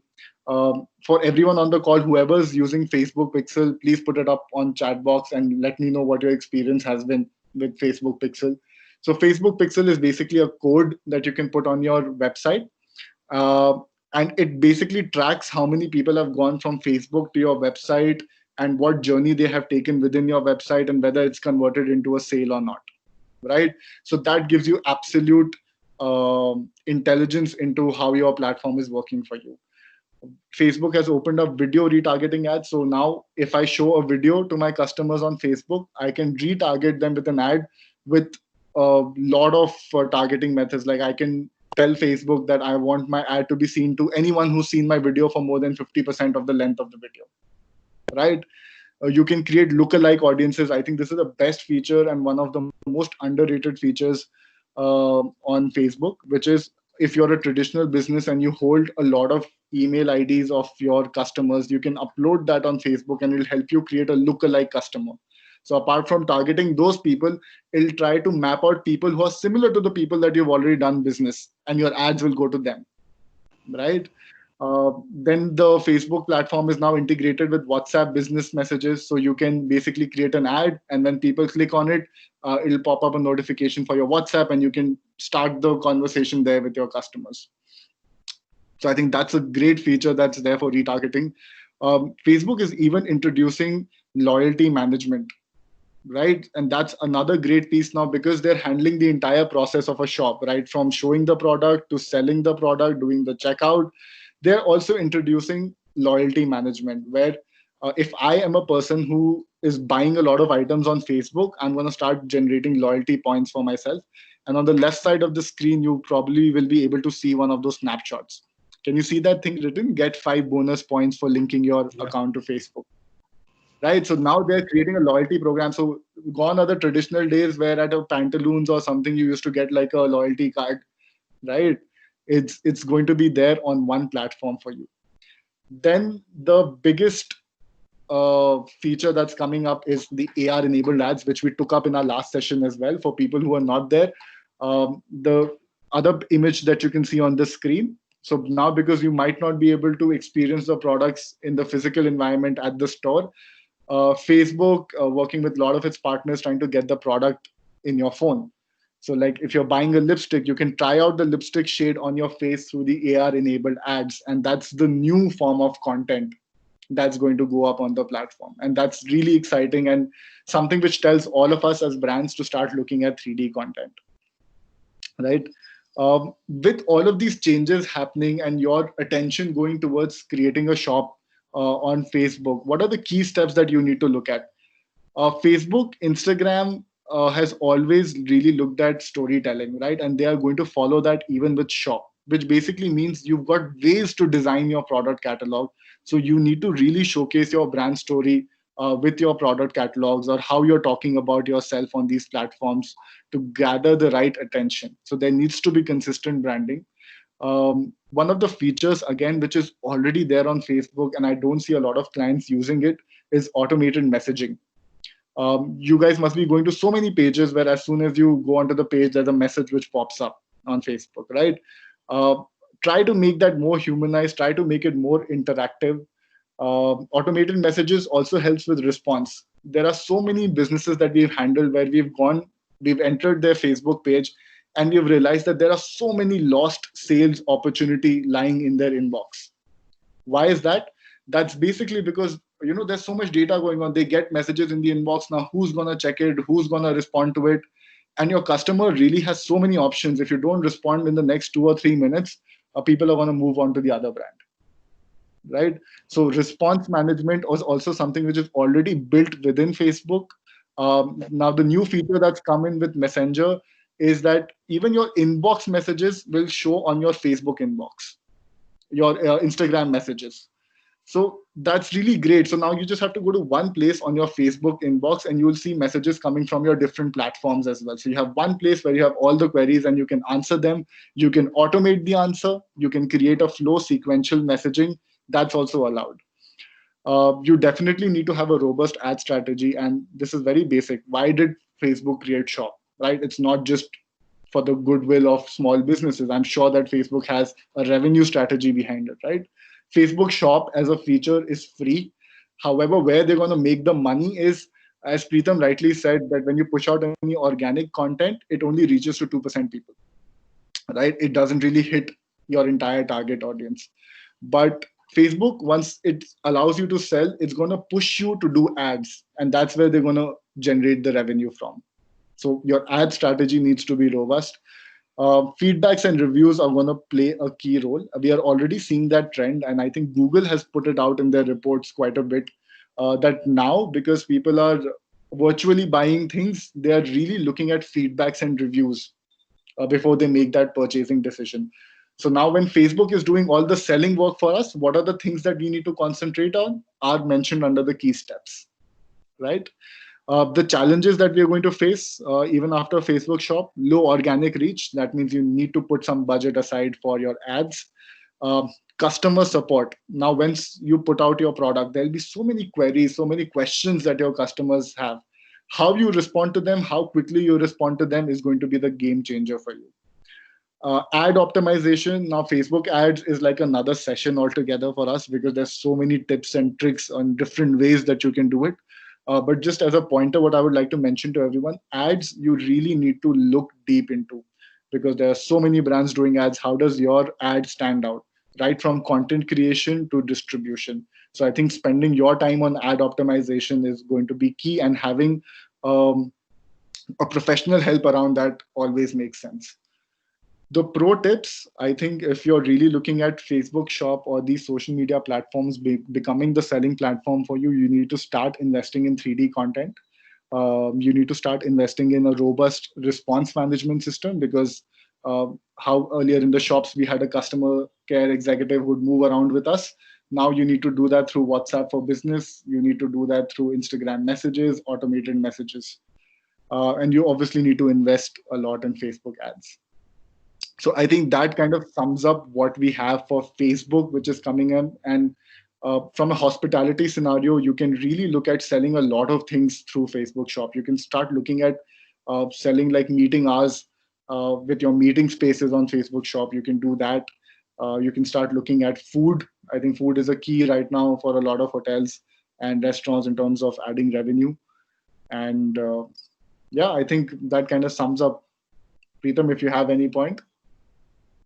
For everyone on the call, whoever's using Facebook Pixel, please put it up on chat box and let me know what your experience has been with Facebook Pixel. So Facebook Pixel is basically a code that you can put on your website, uh, and it basically tracks how many people have gone from Facebook to your website and what journey they have taken within your website and whether it's converted into a sale or not. Right. So that gives you absolute intelligence into how your platform is working for you. Facebook has opened up video retargeting ads. So now, if I show a video to my customers on Facebook, I can retarget them with an ad with a lot of targeting methods. Like I can tell Facebook that I want my ad to be seen to anyone who's seen my video for more than 50% of the length of the video, right? You can create lookalike audiences. I think this is the best feature and one of the most underrated features on Facebook, which is if you're a traditional business and you hold a lot of email IDs of your customers. You can upload that on Facebook and it'll help you create a lookalike customer. So apart from targeting those people, it'll try to map out people who are similar to the people that you've already done business, and your ads will go to them, right? Then the Facebook platform is now integrated with WhatsApp business messages. So you can basically create an ad, and when people click on it, it'll pop up a notification for your WhatsApp, and you can start the conversation there with your customers. So I think that's a great feature that's there for retargeting. Facebook is even introducing loyalty management, right? And that's another great piece now because they're handling the entire process of a shop, right? From showing the product to selling the product, doing the checkout. They're also introducing loyalty management where if I am a person who is buying a lot of items on Facebook, I'm going to start generating loyalty points for myself. And on the left side of the screen, you probably will be able to see one of those snapshots. Can you see that thing written? Get 5 bonus points for linking your Yeah. account to Facebook, right? So now they're creating a loyalty program. So gone are the traditional days where at a pantaloons or something you used to get like a loyalty card, right? It's going to be there on one platform for you. Then the biggest feature that's coming up is the AR enabled ads, which we took up in our last session as well. For people who are not there, the other image that you can see on the screen. So now, because you might not be able to experience the products in the physical environment at the store, Facebook working with a lot of its partners trying to get the product in your phone. So like if you're buying a lipstick, you can try out the lipstick shade on your face through the AR enabled ads. And that's the new form of content that's going to go up on the platform. And that's really exciting and something which tells all of us as brands to start looking at 3D content, right? With all of these changes happening and your attention going towards creating a shop on Facebook, what are the key steps that you need to look at? Facebook, Instagram has always really looked at storytelling, right? And they are going to follow that even with shop, which basically means you've got ways to design your product catalog. So you need to really showcase your brand story with your product catalogs or how you're talking about yourself on these platforms to gather the right attention. So there needs to be consistent branding. One of the features, again, which is already there on Facebook, and I don't see a lot of clients using it, is automated messaging. You guys must be going to so many pages where as soon as you go onto the page, there's a message which pops up on Facebook, right? Uh, Try to make that more humanized, try to make it more interactive. Automated messages also helps with response. There are so many businesses that we've handled where we've entered their Facebook page and we've realized that there are so many lost sales opportunity lying in their inbox. Why is that? That's basically because there's so much data going on. They get messages in the inbox. Now who's going to check it, who's going to respond to it? And your customer really has so many options. If you don't respond in the next 2 or 3 minutes, people are going to move on to the other brand, right? So response management was also something which is already built within Facebook. Now the new feature that's come in with Messenger is that even your inbox messages will show on your Facebook inbox, your Instagram messages. So that's really great. So now you just have to go to one place on your Facebook inbox and you will see messages coming from your different platforms as well. So you have one place where you have all the queries and you can answer them. You can automate the answer. You can create a flow sequential messaging. That's also allowed. You definitely need to have a robust ad strategy. And this is very basic. Why did Facebook create Shop, right? It's not just for the goodwill of small businesses. I'm sure that Facebook has a revenue strategy behind it, right? Facebook Shop as a feature is free. However, where they're going to make the money is, as Preetham rightly said, that when you push out any organic content, it only reaches to 2% people, right? It doesn't really hit your entire target audience. But Facebook, once it allows you to sell, it's going to push you to do ads. And that's where they're going to generate the revenue from. So your ad strategy needs to be robust. Feedbacks and reviews are going to play a key role. We are already seeing that trend, and I think Google has put it out in their reports quite a bit. That now, because people are virtually buying things, they are really looking at feedbacks and reviews before they make that purchasing decision. So now, when Facebook is doing all the selling work for us, what are the things that we need to concentrate on? Are mentioned under the key steps, right? The challenges that we are going to face even after Facebook Shop: low organic reach. That means you need to put some budget aside for your ads. Um, Customer support. Now, once you put out your product, there'll be so many queries, so many questions that your customers have. How you respond to them, how quickly you respond to them is going to be the game changer for you. Ad optimization. Now, Facebook ads is like another session altogether for us because there's so many tips and tricks on different ways that you can do it. But just as a pointer, what I would like to mention to everyone, ads you really need to look deep into because there are so many brands doing ads. How does your ad stand out? Right from content creation to distribution. So I think spending your time on ad optimization is going to be key, and having um, a professional help around that always makes sense. The pro tips, I think, if you're really looking at Facebook shop or these social media platforms becoming the selling platform for you, you need to start investing in 3D content. You need to start investing in a robust response management system because how earlier in the shops we had a customer care executive who would move around with us. Now you need to do that through WhatsApp for business. You need to do that through Instagram messages, automated messages. And you obviously need to invest a lot in Facebook ads. So I think that kind of sums up what we have for Facebook, which is coming in. And from a hospitality scenario, you can really look at selling a lot of things through Facebook shop. You can start looking at selling like meeting hours with your meeting spaces on Facebook shop. You can do that. You can start looking at food. I think food is a key right now for a lot of hotels and restaurants in terms of adding revenue. And yeah, I think that kind of sums up. Preetham, if you have any point.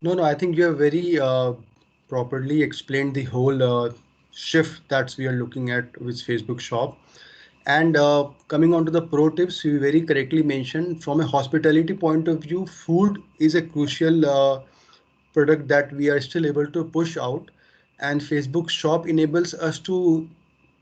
No, no, I think you have very properly explained the whole shift that we are looking at with Facebook shop. And coming on to the pro tips, you very correctly mentioned from a hospitality point of view, food is a crucial product that we are still able to push out. And Facebook shop enables us to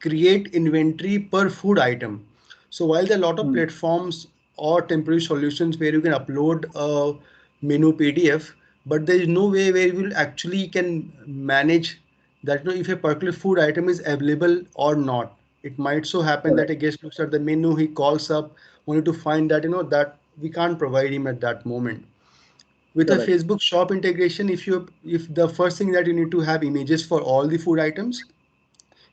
create inventory per food item. So while there are a lot of Hmm. platforms or temporary solutions where you can upload a menu PDF, but there is no way where you will actually can manage that, if a particular food item is available or not. It might so happen that Correct. a guest looks at the menu, he calls up only to find that that we can't provide him at that moment. With a Correct. Facebook shop integration, if the first thing that you need to have images for all the food items,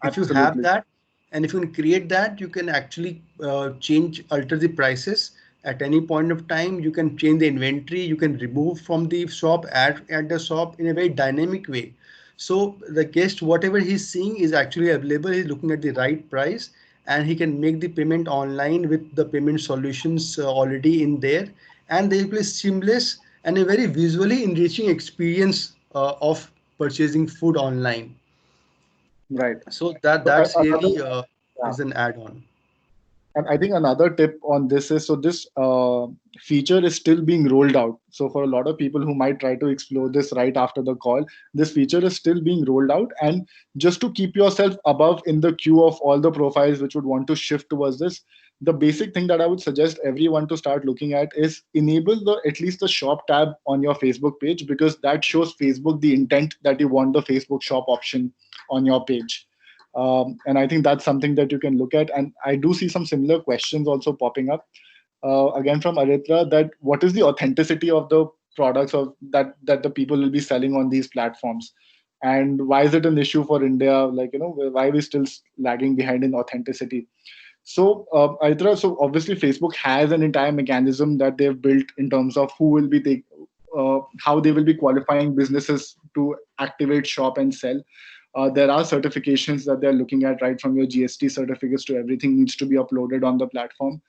if you have Absolutely. that, and if you can create that, you can actually alter the prices at any point of time. You can change the inventory, you can remove from the shop, add at the shop in a very dynamic way. So the guest, whatever he's seeing is actually available, he's looking at the right price, and he can make the payment online with the payment solutions already in there, and there will be seamless and a very visually enriching experience of purchasing food online. Right. So that So that's another, really yeah. is an add-on. And I think another tip on this is, so this feature is still being rolled out. So for a lot of people who might try to explore this right after the call, this feature is still being rolled out. And just to keep yourself above in the queue of all the profiles which would want to shift towards this, the basic thing that I would suggest everyone to start looking at is enable the at least the shop tab on your Facebook page, because that shows Facebook the intent that you want the Facebook shop option on your page. And I think that's something that you can look at. And I do see some similar questions also popping up again from Aritra, that what is the authenticity of the products of that the people will be selling on these platforms, and why is it an issue for India? Like, why are we still lagging behind in authenticity? So, Aritra, so obviously Facebook has an entire mechanism that they've built in terms of who will be how they will be qualifying businesses to activate, shop, and sell. There are certifications that they're looking at, right from your GST certificates to everything needs to be uploaded on the platform.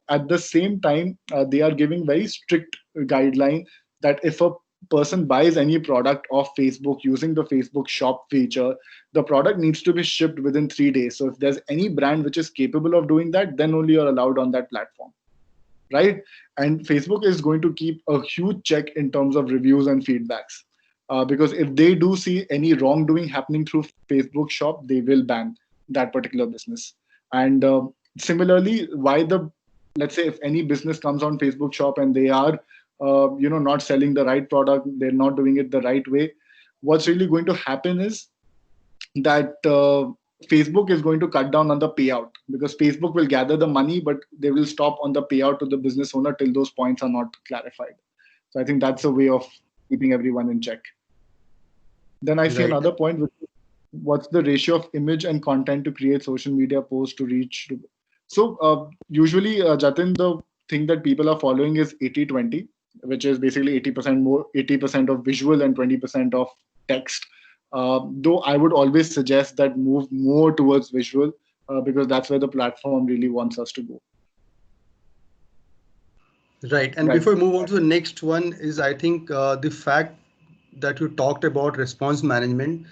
At the same time, they are giving very strict guideline that if a person buys any product off Facebook using the Facebook shop feature, the product needs to be shipped within 3 days. So if there's any brand which is capable of doing that, then only you're allowed on that platform, right? And Facebook is going to keep a huge check in terms of reviews and feedbacks. Because if they do see any wrongdoing happening through Facebook shop, they will ban that particular business. And similarly, why the let's say if any business comes on Facebook shop and they are not selling the right product, they're not doing it the right way, what's really going to happen is that Facebook is going to cut down on the payout, because Facebook will gather the money, but they will stop on the payout to the business owner till those points are not clarified. So I think that's a way of keeping everyone in check. Then I see Right. another point, which is what's the ratio of image and content to create social media posts to reach. So usually, Jatin, the thing that people are following is 80-20, which is basically 80% more, 80% of visual and 20% of text. Though I would always suggest that move more towards visual because that's where the platform really wants us to go. Right. And Right. before we move on to the next one is I think the fact that you talked about response management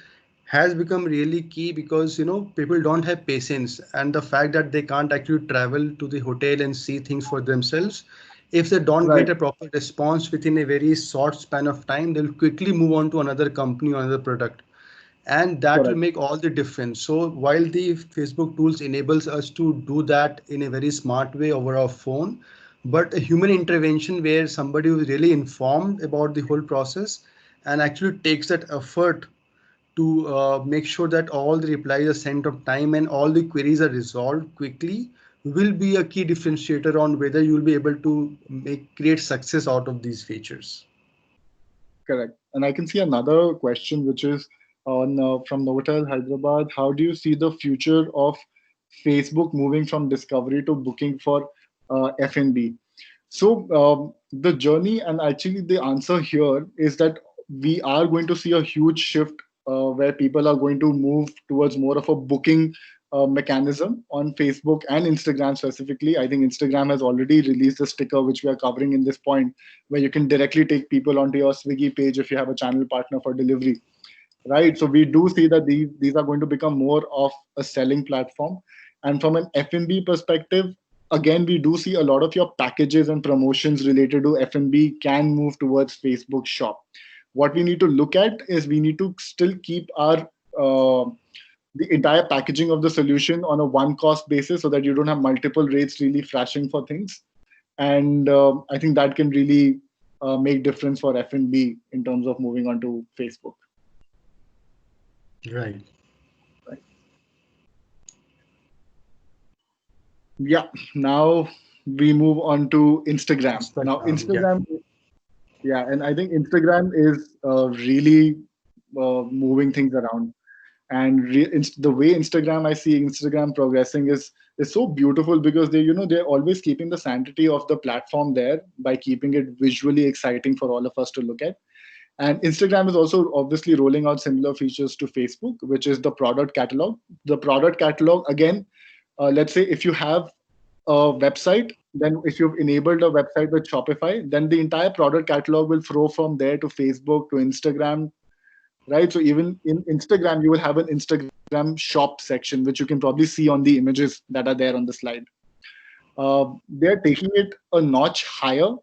has become really key because people don't have patience, and the fact that they can't actually travel to the hotel and see things for themselves, if they don't Right. get a proper response within a very short span of time, they'll quickly move on to another company or another product, and that will Correct. make all the difference. So while the Facebook tools enables us to do that in a very smart way over our phone, but a human intervention where somebody who is really informed about the whole process and actually takes that effort to make sure that all the replies are sent on time and all the queries are resolved quickly will be a key differentiator on whether you will be able to make create success out of these features. Correct. And I can see another question, which is on from Novotel Hyderabad. How do you see the future of Facebook moving from discovery to booking for F&B? So the journey, and actually the answer here is that we are going to see a huge shift where people are going to move towards more of a booking mechanism on Facebook and Instagram specifically. I think Instagram has already released a sticker which we are covering in this point, where you can directly take people onto your Swiggy page if you have a channel partner for delivery. Right. So we do see that these are going to become more of a selling platform. And from an F&B perspective, again, we do see a lot of your packages and promotions related to F&B can move towards Facebook Shop. What we need to look at is we need to still keep our the entire packaging of the solution on a one cost basis so that you don't have multiple rates really flashing for things. And I think that can really make difference for F&B in terms of moving on to Facebook. Right. Right. Yeah. Now we move on to Instagram. Now Instagram, yeah. Instagram, yeah, and I think Instagram is really moving things around. And the way Instagram, I see Instagram progressing is so beautiful because they're always keeping the sanctity of the platform there by keeping it visually exciting for all of us to look at. And Instagram is also obviously rolling out similar features to Facebook, which is the product catalog. The product catalog, again, let's say if you have a website, then if you've enabled a website with Shopify, then the entire product catalog will flow from there to Facebook to Instagram, right? So even in Instagram, you will have an Instagram shop section, which you can probably see on the images that are there on the slide. They're taking it a notch higher,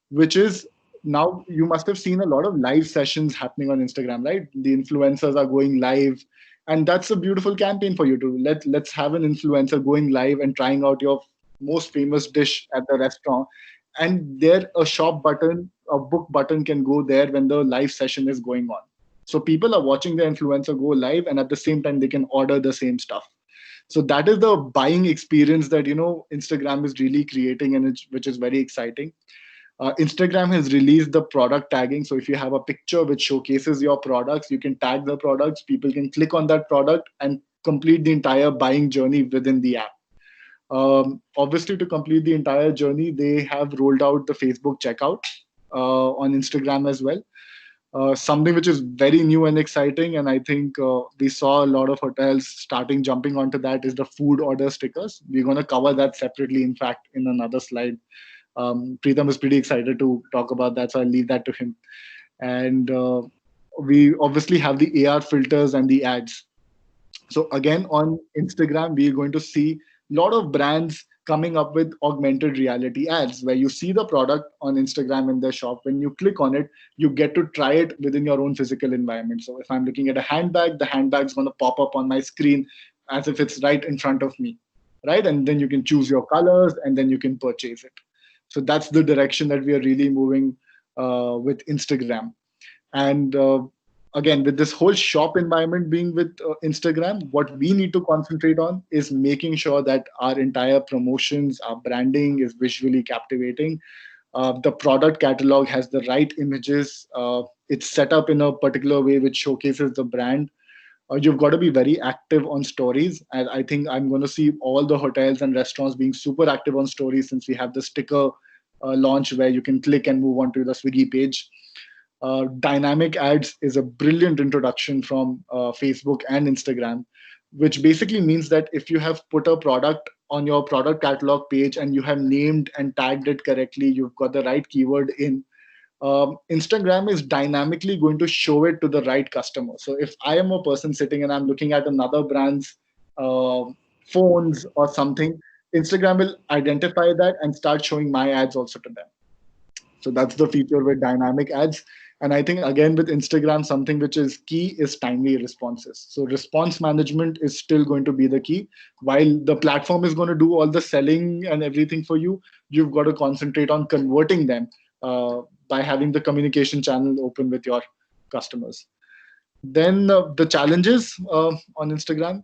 which is now you must have seen a lot of live sessions happening on Instagram, right? The influencers are going live, and that's a beautiful campaign for you to let's have an influencer going live and trying out your most famous dish at the restaurant, and there a shop button, a book button can go there when the live session is going on. So people are watching the influencer go live, and at the same time they can order the same stuff. So that is the buying experience that Instagram is really creating, and which is very exciting. Instagram has released the product tagging. So if you have a picture which showcases your products, you can tag the products. People can click on that product and complete the entire buying journey within the app. Obviously, to complete the entire journey, they have rolled out the Facebook checkout on Instagram as well. Something which is very new and exciting, and I think we saw a lot of hotels starting jumping onto that, is the food order stickers. We're going to cover that separately, in fact, in another slide. Preetham is pretty excited to talk about that, so I'll leave that to him. And we obviously have the AR filters and the ads. So again, on Instagram, we're going to see a lot of brands coming up with augmented reality ads where you see the product on Instagram in their shop. When you click on it, you get to try it within your own physical environment. So if I'm looking at a handbag, the handbag's going to pop up on my screen as if it's right in front of me, right? And then you can choose your colors and then you can purchase it. So that's the direction that we are really moving with Instagram. And again, with this whole shop environment being with Instagram, what we need to concentrate on is making sure that our entire promotions, our branding is visually captivating. The product catalog has the right images. it's set up in a particular way which showcases the brand. You've got to be very active on stories. And I think I'm going to see all the hotels and restaurants being super active on stories, since we have the sticker launch where you can click and move on to the Swiggy page. Dynamic ads is a brilliant introduction from Facebook and Instagram, which basically means that if you have put a product on your product catalog page and you have named and tagged it correctly, you've got the right keyword in, Instagram is dynamically going to show it to the right customer. So if I am a person sitting and I'm looking at another brand's uh, phones or something, Instagram will identify that and start showing my ads also to them. So that's the feature with dynamic ads. And I think again with Instagram, something which is key is timely responses. So response management is still going to be the key. While the platform is going to do all the selling and everything for you, you've got to concentrate on converting them uh, by having the communication channel open with your customers. Then the challenges on Instagram.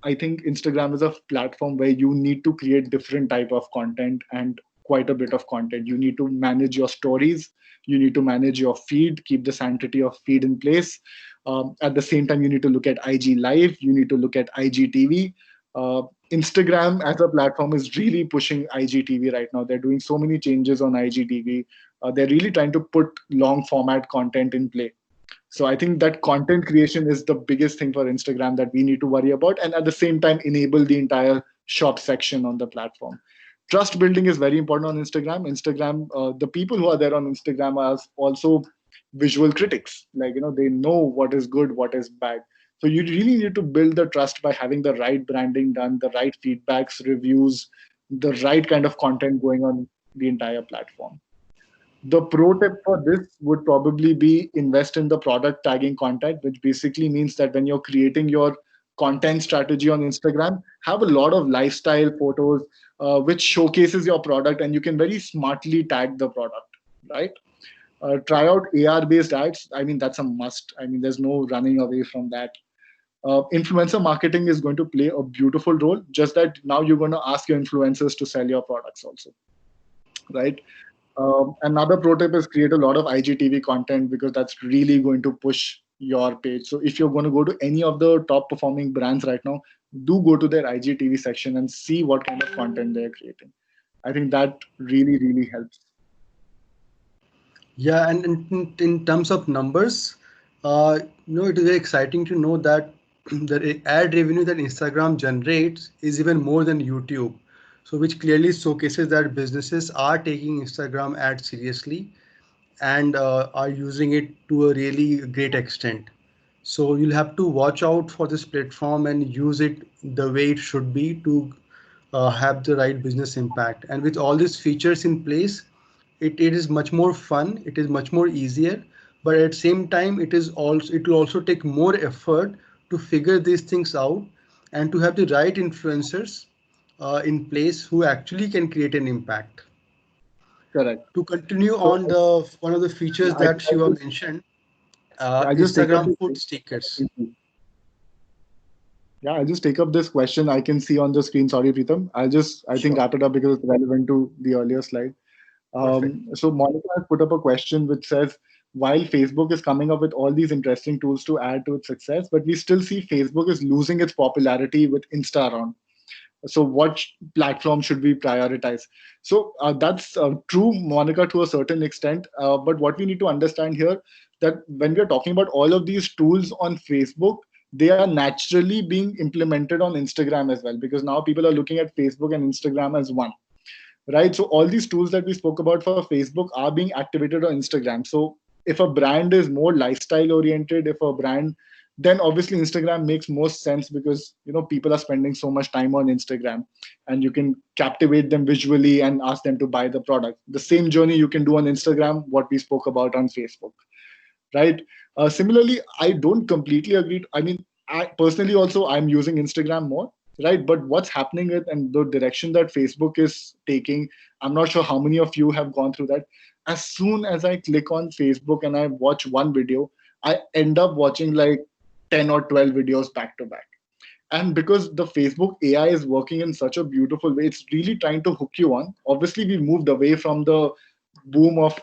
I think Instagram is a platform where you need to create different type of content and quite a bit of content. You need to manage your stories. You need to manage your feed, keep the sanctity of feed in place. At the same time, you need to look at IG Live. You need to look at IGTV. Uh, Instagram as a platform is really pushing IGTV right now. They're doing so many changes on IGTV. They're really trying to put long format content in play. So I think that content creation is the biggest thing for Instagram that we need to worry about, and at the same time enable the entire shop section on the platform. Trust building is very important on Instagram. The people who are there on Instagram are also visual critics. Like, they know what is good, what is bad. So you really need to build the trust by having the right branding done, the right feedbacks, reviews, the right kind of content going on the entire platform. The pro tip for this would probably be invest in the product tagging content, which basically means that when you're creating your content strategy on Instagram, have a lot of lifestyle photos which showcases your product, and you can very smartly tag the product, right? Try out AR based ads. I mean, that's a must. I mean, there's no running away from that. Influencer marketing is going to play a beautiful role, just that now you're going to ask your influencers to sell your products also, right? Another pro tip is create a lot of IGTV content, because that's really going to push your page. So if you're going to go to any of the top performing brands right now, do go to their IGTV section and see what kind of content they're creating. I think that really, really helps. Yeah, and in terms of numbers, it is very exciting to know that the ad revenue that Instagram generates is even more than YouTube. So, which clearly showcases that businesses are taking Instagram ads seriously and are using it to a really great extent. So you'll have to watch out for this platform and use it the way it should be to have the right business impact. And with all these features in place, it is much more fun. It is much more easier. But at the same time, it will also take more effort to figure these things out and to have the right influencers in place who actually can create an impact. Correct. To continue So on the one of the features I, that I Shiva just mentioned, I just take up Instagram this. food stickers. Yeah, I'll just take up this question I can see on the screen. Sorry, Preetham. I think Sure, wrap it up because it's relevant to the earlier slide. perfect. So Monica has put up a question which says, while Facebook is coming up with all these interesting tools to add to its success, but we still see Facebook is losing its popularity with Insta around. So what platform should we prioritize? So that's true, Monica, to a certain extent. But what we need to understand here, that when we're talking about all of these tools on Facebook, they are naturally being implemented on Instagram as well, because now people are looking at Facebook and Instagram as one, right? So all these tools that we spoke about for Facebook are being activated on Instagram. So if a brand is more lifestyle oriented, if a brand, then obviously Instagram makes most sense, because people are spending so much time on Instagram, and you can captivate them visually and ask them to buy the product. The same journey you can do on Instagram, what we spoke about on Facebook, right? Similarly, I don't completely agree. I mean, I personally also I'm using Instagram more, right? But what's happening with and the direction that Facebook is taking, I'm not sure how many of you have gone through that. As soon as I click on Facebook and I watch one video, I end up watching like 10 or 12 videos back to back. And because the Facebook AI is working in such a beautiful way, it's really trying to hook you on. Obviously, we moved away from the boom of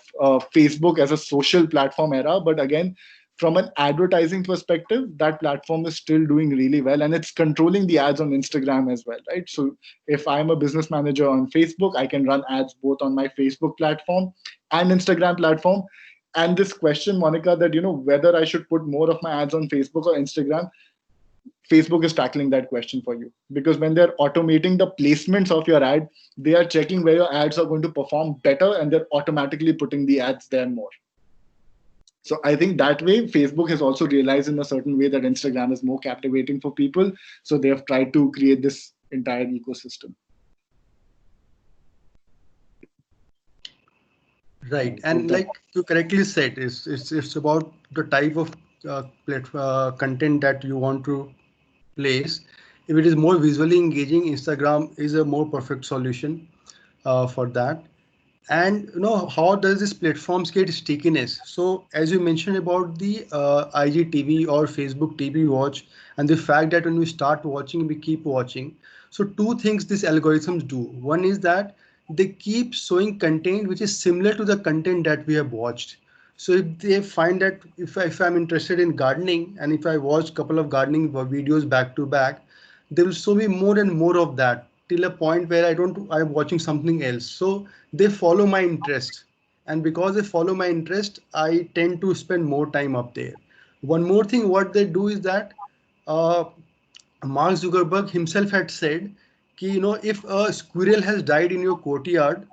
Facebook as a social platform era. But again, from an advertising perspective, that platform is still doing really well, and it's controlling the ads on Instagram as well, right? So if I'm a business manager on Facebook, I can run ads both on my Facebook platform and Instagram platform. And this question, Monica, that whether I should put more of my ads on Facebook or Instagram, Facebook is tackling that question for you, because when they're automating the placements of your ad, they are checking where your ads are going to perform better, and they're automatically putting the ads there more. So I think that way, Facebook has also realized in a certain way that Instagram is more captivating for people. So they have tried to create this entire ecosystem. Right, So and that like you correctly said, it's about the type of content that you want to place. If it is more visually engaging, Instagram is a more perfect solution for that. And how does this platforms get stickiness? So as you mentioned about the IGTV or Facebook TV watch, and the fact that when we start watching, we keep watching. So two things these algorithms do. One is that they keep showing content which is similar to the content that we have watched. So if they find that if I'm interested in gardening, and if I watch couple of gardening videos back to back, they will show me more and more of that till a point where I'm watching something else. So they follow my interest, and because they follow my interest, I tend to spend more time up there. One more thing what they do is that uh, Mark Zuckerberg himself had said कि, if a squirrel has died in your courtyard,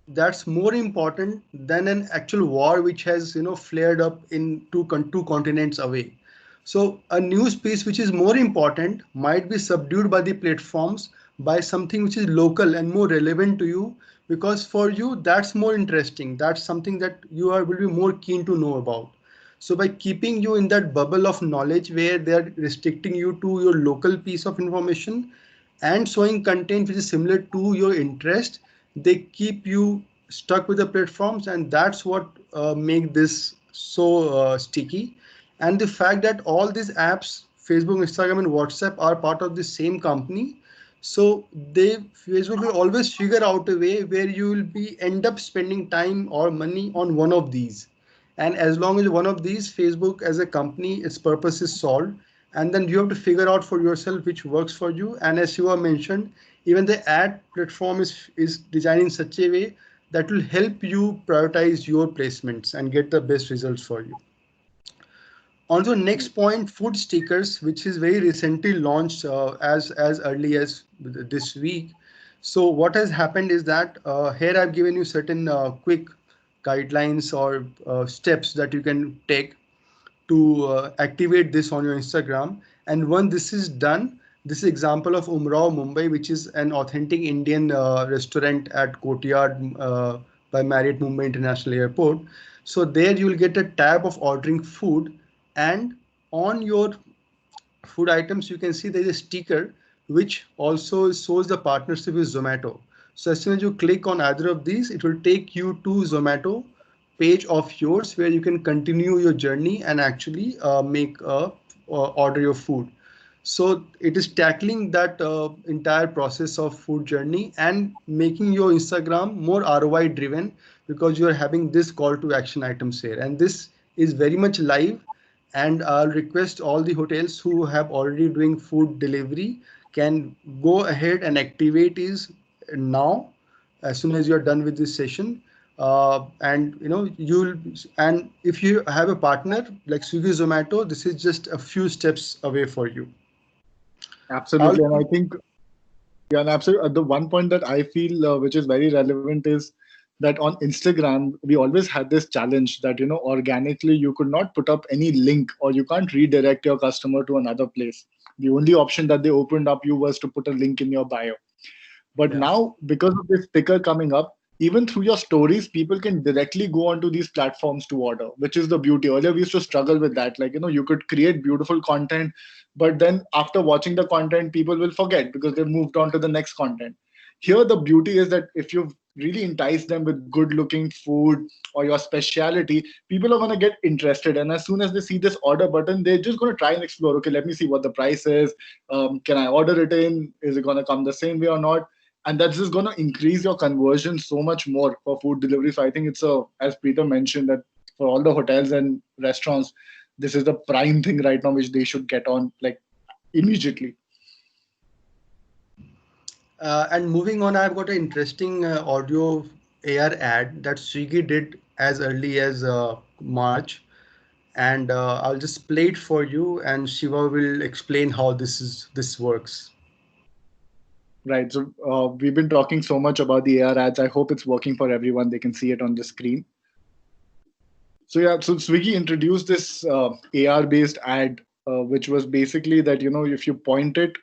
that's more important than an actual war which has flared up in two continents away. So a news piece which is more important might be subdued by the platforms by something which is local and more relevant to you, because for you that's more interesting, that's something that you are will be more keen to know about. So by keeping you in that bubble of knowledge where they are restricting you to your local piece of information and showing content which is similar to your interest, they keep you stuck with the platforms, and that's what make this so sticky. And the fact that all these apps, Facebook, Instagram, and WhatsApp, are part of the same company, so they Facebook will always figure out a way where you will be end up spending time or money on one of these. And as long as one of these, Facebook as a company, its purpose is solved, and then you have to figure out for yourself which works for you. And as you have mentioned, even the ad platform is designed in such a way that will help you prioritize your placements and get the best results for you. On the next point, food stickers, which is very recently launched as early as this week. So what has happened is that here I've given you certain quick guidelines or steps that you can take to activate this on your Instagram. And when this is done, this is example of Umrao Mumbai, which is an authentic Indian restaurant at Courtyard by Marriott Mumbai International Airport. So there you will get a tab of ordering food, and on your food items you can see there is a sticker which also shows the partnership with Zomato. So as soon as you click on either of these, it will take you to Zomato page of yours where you can continue your journey and actually make order your food. So it is tackling that entire process of food journey and making your Instagram more ROI driven, because you are having this call to action items here, and this is very much live. And I'll request all the hotels who have already doing food delivery can go ahead and activate is now, as soon as you're done with this session. And you'll, and if you have a partner like Swiggy, Zomato, this is just a few steps away for you. I'll, absolutely, and I think yeah, and absolutely. The one point that I feel which is very relevant is that on Instagram we always had this challenge that organically you could not put up any link, or you can't redirect your customer to another place. The only option that they opened up you was to put a link in your bio. But yeah. now, because of this sticker coming up, even through your stories, people can directly go onto these platforms to order, which is the beauty. Earlier, we used to struggle with that. Like, you could create beautiful content, but then after watching the content, people will forget because they've moved on to the next content. Here, the beauty is that if you've really enticed them with good looking food or your speciality, people are going to get interested. And as soon as they see this order button, they're just going to try and explore. Okay, let me see what the price is. Can I order it in? Is it going to come the same way or not? and that's just going to increase your conversion so much more for food delivery. So I think it's a, as Peter mentioned, that for all the hotels and restaurants, this is the prime thing right now which they should get on like immediately. And moving on, I've got an interesting audio AR ad that Swiggy did as early as March, and I'll just play it for you, and Shiva will explain how this works. Right. So we've been talking so much about the AR ads. I hope it's working for everyone. They can see it on the screen. So yeah, so Swiggy introduced this AR based ad, which was basically that, you know, if you point it,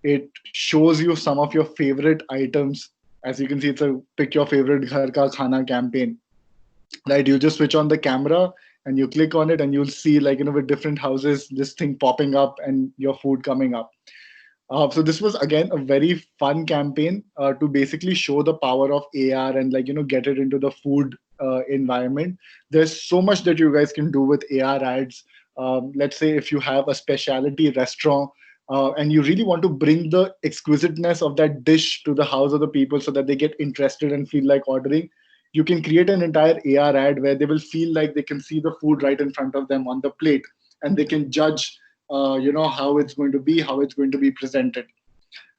it shows you some of your favorite items. As you can see, it's a pick your favorite ghar ka khana campaign. Right, you just switch on the camera and you click on it, and you'll see, like, you know, with different houses, this thing popping up and your food coming up. So this was again a very fun campaign to basically show the power of AR and, like, you know, get it into the food environment. There's so much that you guys can do with AR ads. Let's say if you have a specialty restaurant and you really want to bring the exquisiteness of that dish to the house of the people so that they get interested and feel like ordering, you can create an entire AR ad where they will feel like they can see the food right in front of them on the plate, and they can judge you know, how it's going to be, how it's going to be presented.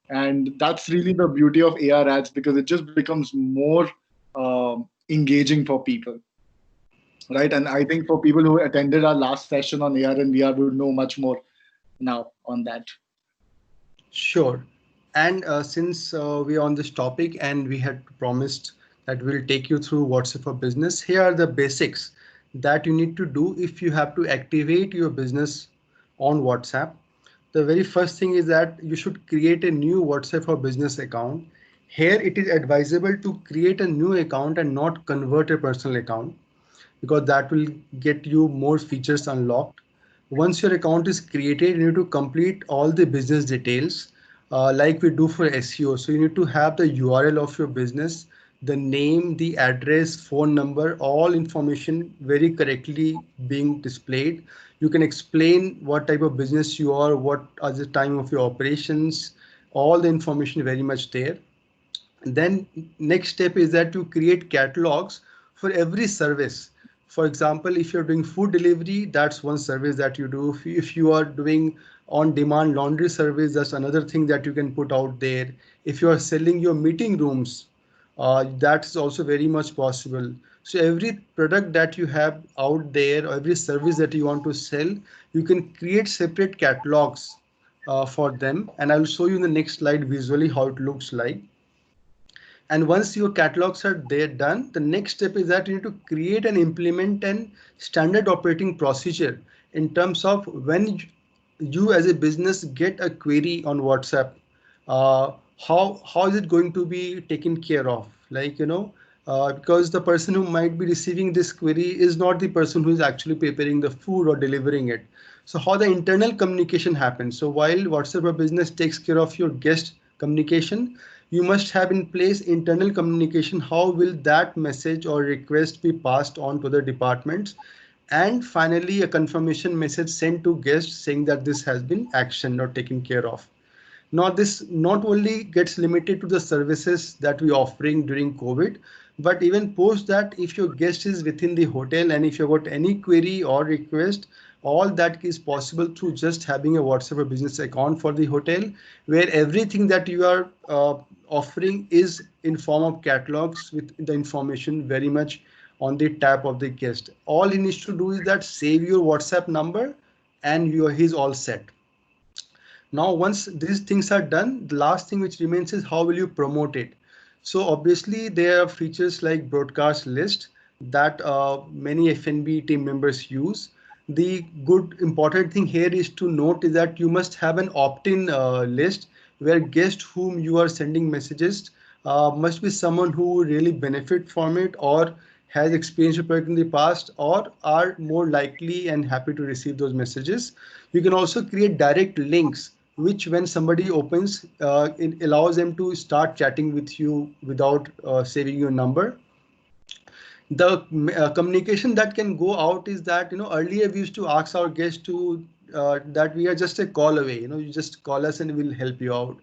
And that's really the beauty of AR ads, because it just becomes more engaging for people, right? And I think for people who attended our last session on AR and VR would know much more now on that. Sure. And since we're on this topic and we had promised that we'll take you through WhatsApp for Business, here are the basics that you need to do if you have to activate your business on WhatsApp. The very first thing is that you should create a new WhatsApp for Business account. Here it is advisable to create a new account and not convert a personal account, because that will get you more features unlocked. Once your account is created, you need to complete all the business details like we do for SEO. So you need to have the URL of your business, the name, the address, phone number, all information very correctly being displayed. You can explain what type of business you are, what are the time of your operations, all the information very much there. Then next step is that you create catalogs for every service. For example, if you're doing food delivery, that's one service that you do. If you are doing on demand laundry service, that's another thing that you can put out there. If you are selling your meeting rooms, that's also very much possible. So every product that you have out there, or every service that you want to sell, you can create separate catalogs for them. And I'll show you in the next slide visually how it looks like. And once your catalogs are there done, the next step is that you need to create and implement an standard operating procedure in terms of when you as a business get a query on WhatsApp, uh, how is it going to be taken care of? Like, because the person who might be receiving this query is not the person who is actually preparing the food or delivering it. So how the internal communication happens. So while WhatsApp for Business takes care of your guest communication, you must have in place internal communication. How will that message or request be passed on to the departments? And finally, a confirmation message sent to guests saying that this has been actioned or taken care of. Now, this not only gets limited to the services that we offering during COVID, but even post that, if your guest is within the hotel and if you've got any query or request, all that is possible through just having a WhatsApp or business account for the hotel, where everything that you are offering is in form of catalogs with the information very much on the tab of the guest. All he needs to do is that save your WhatsApp number and he's all set. Now, once these things are done, the last thing which remains is how will you promote it? So obviously there are features like broadcast list that many FNB team members use. The good important thing here is to note is that you must have an opt-in list where guests whom you are sending messages must be someone who really benefit from it, or has experienced your product in the past, or are more likely and happy to receive those messages. You can also create direct links, which when somebody opens, it allows them to start chatting with you without saving your number. The communication that can go out is that, earlier we used to ask our guests to that we are just a call away, you just call us and we'll help you out.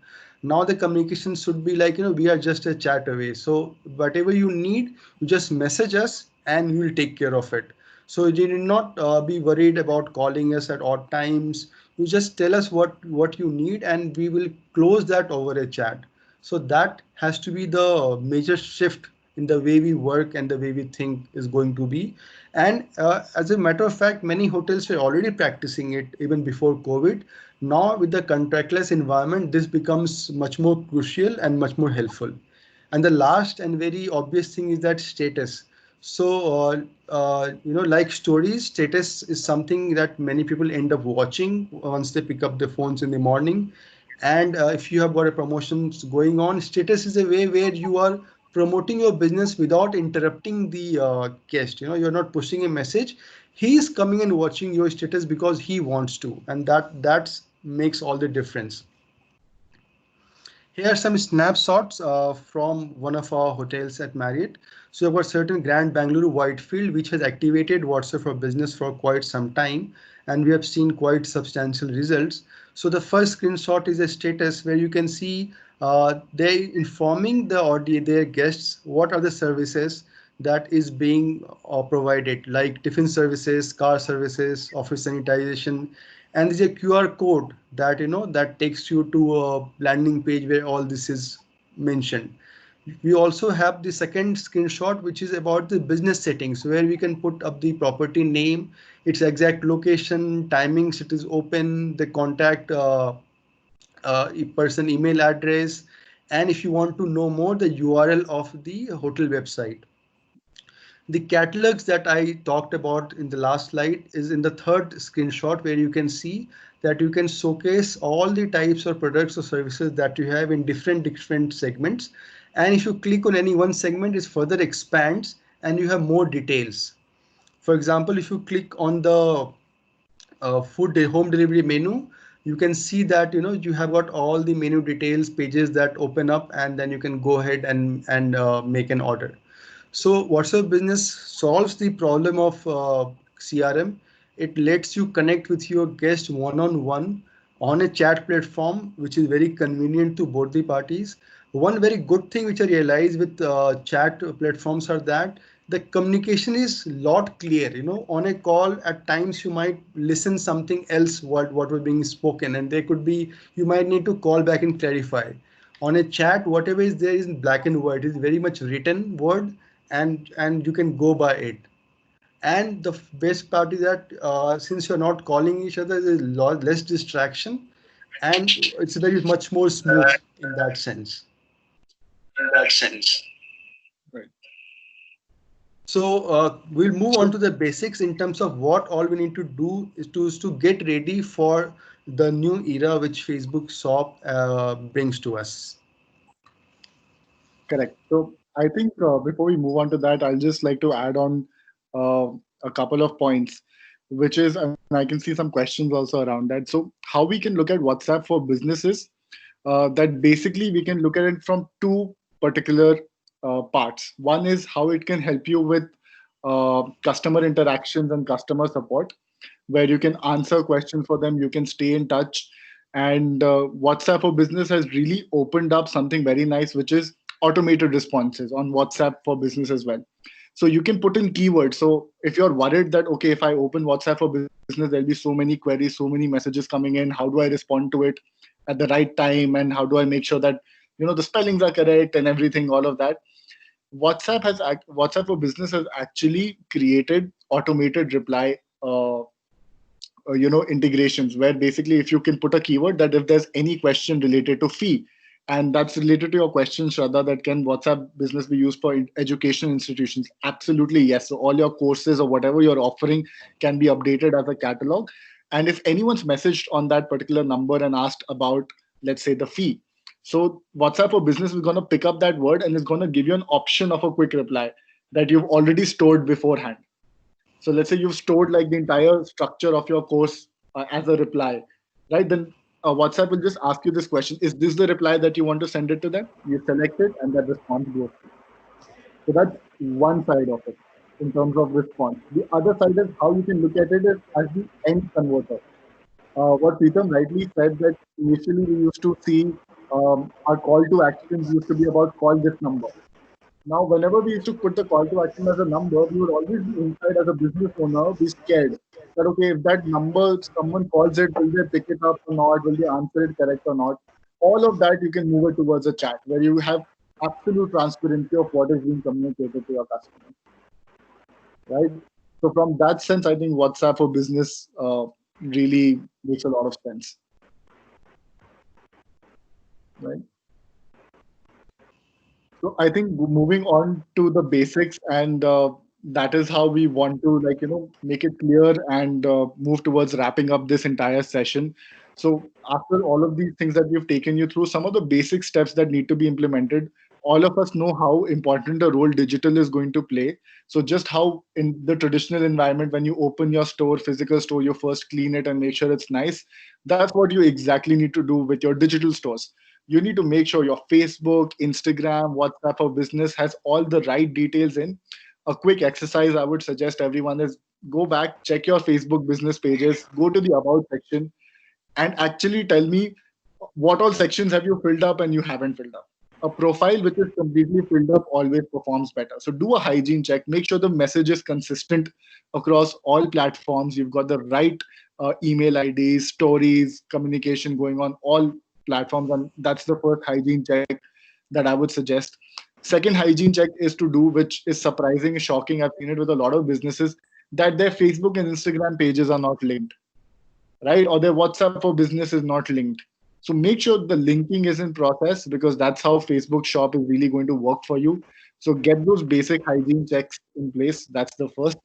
Now the communication should be like, we are just a chat away. So whatever you need, you just message us and we will take care of it. So you need not be worried about calling us at odd times. You just tell us what you need and we will close that over a chat. So that has to be the major shift in the way we work and the way we think is going to be. And as a matter of fact, many hotels were already practicing it even before COVID. Now, with the contactless environment, this becomes much more crucial and much more helpful. And the last and very obvious thing is that status. So, like stories, status is something that many people end up watching once they pick up the phones in the morning. And if you have got a promotions going on, status is a way where you are promoting your business without interrupting the guest. You're not pushing a message. He is coming and watching your status because he wants to, and that makes all the difference. Here are some snapshots from one of our hotels at Marriott. So we've got certain Grand Bangalore Whitefield, which has activated WhatsApp for Business for quite some time, and we have seen quite substantial results. So the first screenshot is a status where you can see they informing the audience, their guests, what are the services that is being provided, like tiffin services, car services, office sanitization, and there's a QR code that that takes you to a landing page where all this is mentioned. We also have the second screenshot, which is about the business settings, where we can put up the property name, its exact location, timings it is open, the contact person email address, and if you want to know more, the URL of the hotel website. The catalogs that I talked about in the last slide is in the third screenshot, where you can see that you can showcase all the types of products or services that you have in different segments. And if you click on any one segment, it further expands and you have more details. For example, if you click on the food home delivery menu, you can see that you have got all the menu details pages that open up, and then you can go ahead and make an order. So WhatsApp Business solves the problem of CRM. It lets you connect with your guest one-on-one on a chat platform, which is very convenient to both the parties. One very good thing which I realized with chat platforms are that the communication is lot clear. On a call, at times you might listen something else what was being spoken, and there could be you might need to call back and clarify. On a chat, whatever is there is in black and white, is very much written word, and you can go by it. And the best part is that since you're not calling each other, there's a lot less distraction, and it's very much more smooth in that sense. In that sense. Right. So we'll move on to the basics in terms of what all we need to do is to get ready for the new era which Facebook shop brings to us. Correct. So I think before we move on to that, I'll just like to add on uh, a couple of points, which is, and I can see some questions also around that. So how we can look at WhatsApp for businesses, that basically we can look at it from two particular parts. One is how it can help you with customer interactions and customer support, where you can answer questions for them, you can stay in touch. And WhatsApp for Business has really opened up something very nice, which is automated responses on WhatsApp for Business as well. So you can put in keywords. So if you're worried that, okay, if I open WhatsApp for Business, there'll be so many queries, so many messages coming in, how do I respond to it at the right time? And how do I make sure that, the spellings are correct and everything, all of that? WhatsApp for Business has actually created automated reply integrations, where basically if you can put a keyword that if there's any question related to fee, and that's related to your question, Shraddha, that can WhatsApp Business be used for education institutions? Absolutely yes. So all your courses or whatever you're offering can be updated as a catalog. And if anyone's messaged on that particular number and asked about, let's say, the fee, so WhatsApp for Business is going to pick up that word and is going to give you an option of a quick reply that you've already stored beforehand. So let's say you've stored like the entire structure of your course as a reply, right? Then WhatsApp will just ask you this question: is this the reply that you want to send it to them? You select it, and that response goes through. So that's one side of it in terms of response. The other side is how you can look at it is as the end converter. What Preetham rightly said, that initially we used to see our call to action used to be about call this number. Now, whenever we used to put the call to action as a number, we would always be inside as a business owner, be scared that, okay, if that number, someone calls it, will they pick it up or not? Will they answer it correct or not? All of that you can move it towards a chat where you have absolute transparency of what is being communicated to your customer, right? So from that sense, I think WhatsApp for business really makes a lot of sense, right? So I think moving on to the basics, and that is how we want to, like, make it clear and move towards wrapping up this entire session. So after all of these things that we've taken you through, some of the basic steps that need to be implemented. All of us know how important a role digital is going to play. So just how in the traditional environment, when you open your store, physical store, you first clean it and make sure it's nice. That's what you exactly need to do with your digital stores. You need to make sure your Facebook, Instagram, WhatsApp for business has all the right details in. A quick exercise I would suggest everyone is go back, check your Facebook business pages, go to the About section, and actually tell me what all sections have you filled up and you haven't filled up. A profile which is completely filled up always performs better. So do a hygiene check. Make sure the message is consistent across all platforms. You've got the right email IDs, stories, communication going on all platforms, and that's the first hygiene check that I would suggest. Second hygiene check is to do, which is surprising, shocking. I've seen it with a lot of businesses that their Facebook and Instagram pages are not linked, right? Or their WhatsApp for business is not linked. So make sure the linking is in process because that's how Facebook shop is really going to work for you. So get those basic hygiene checks in place. That's the first.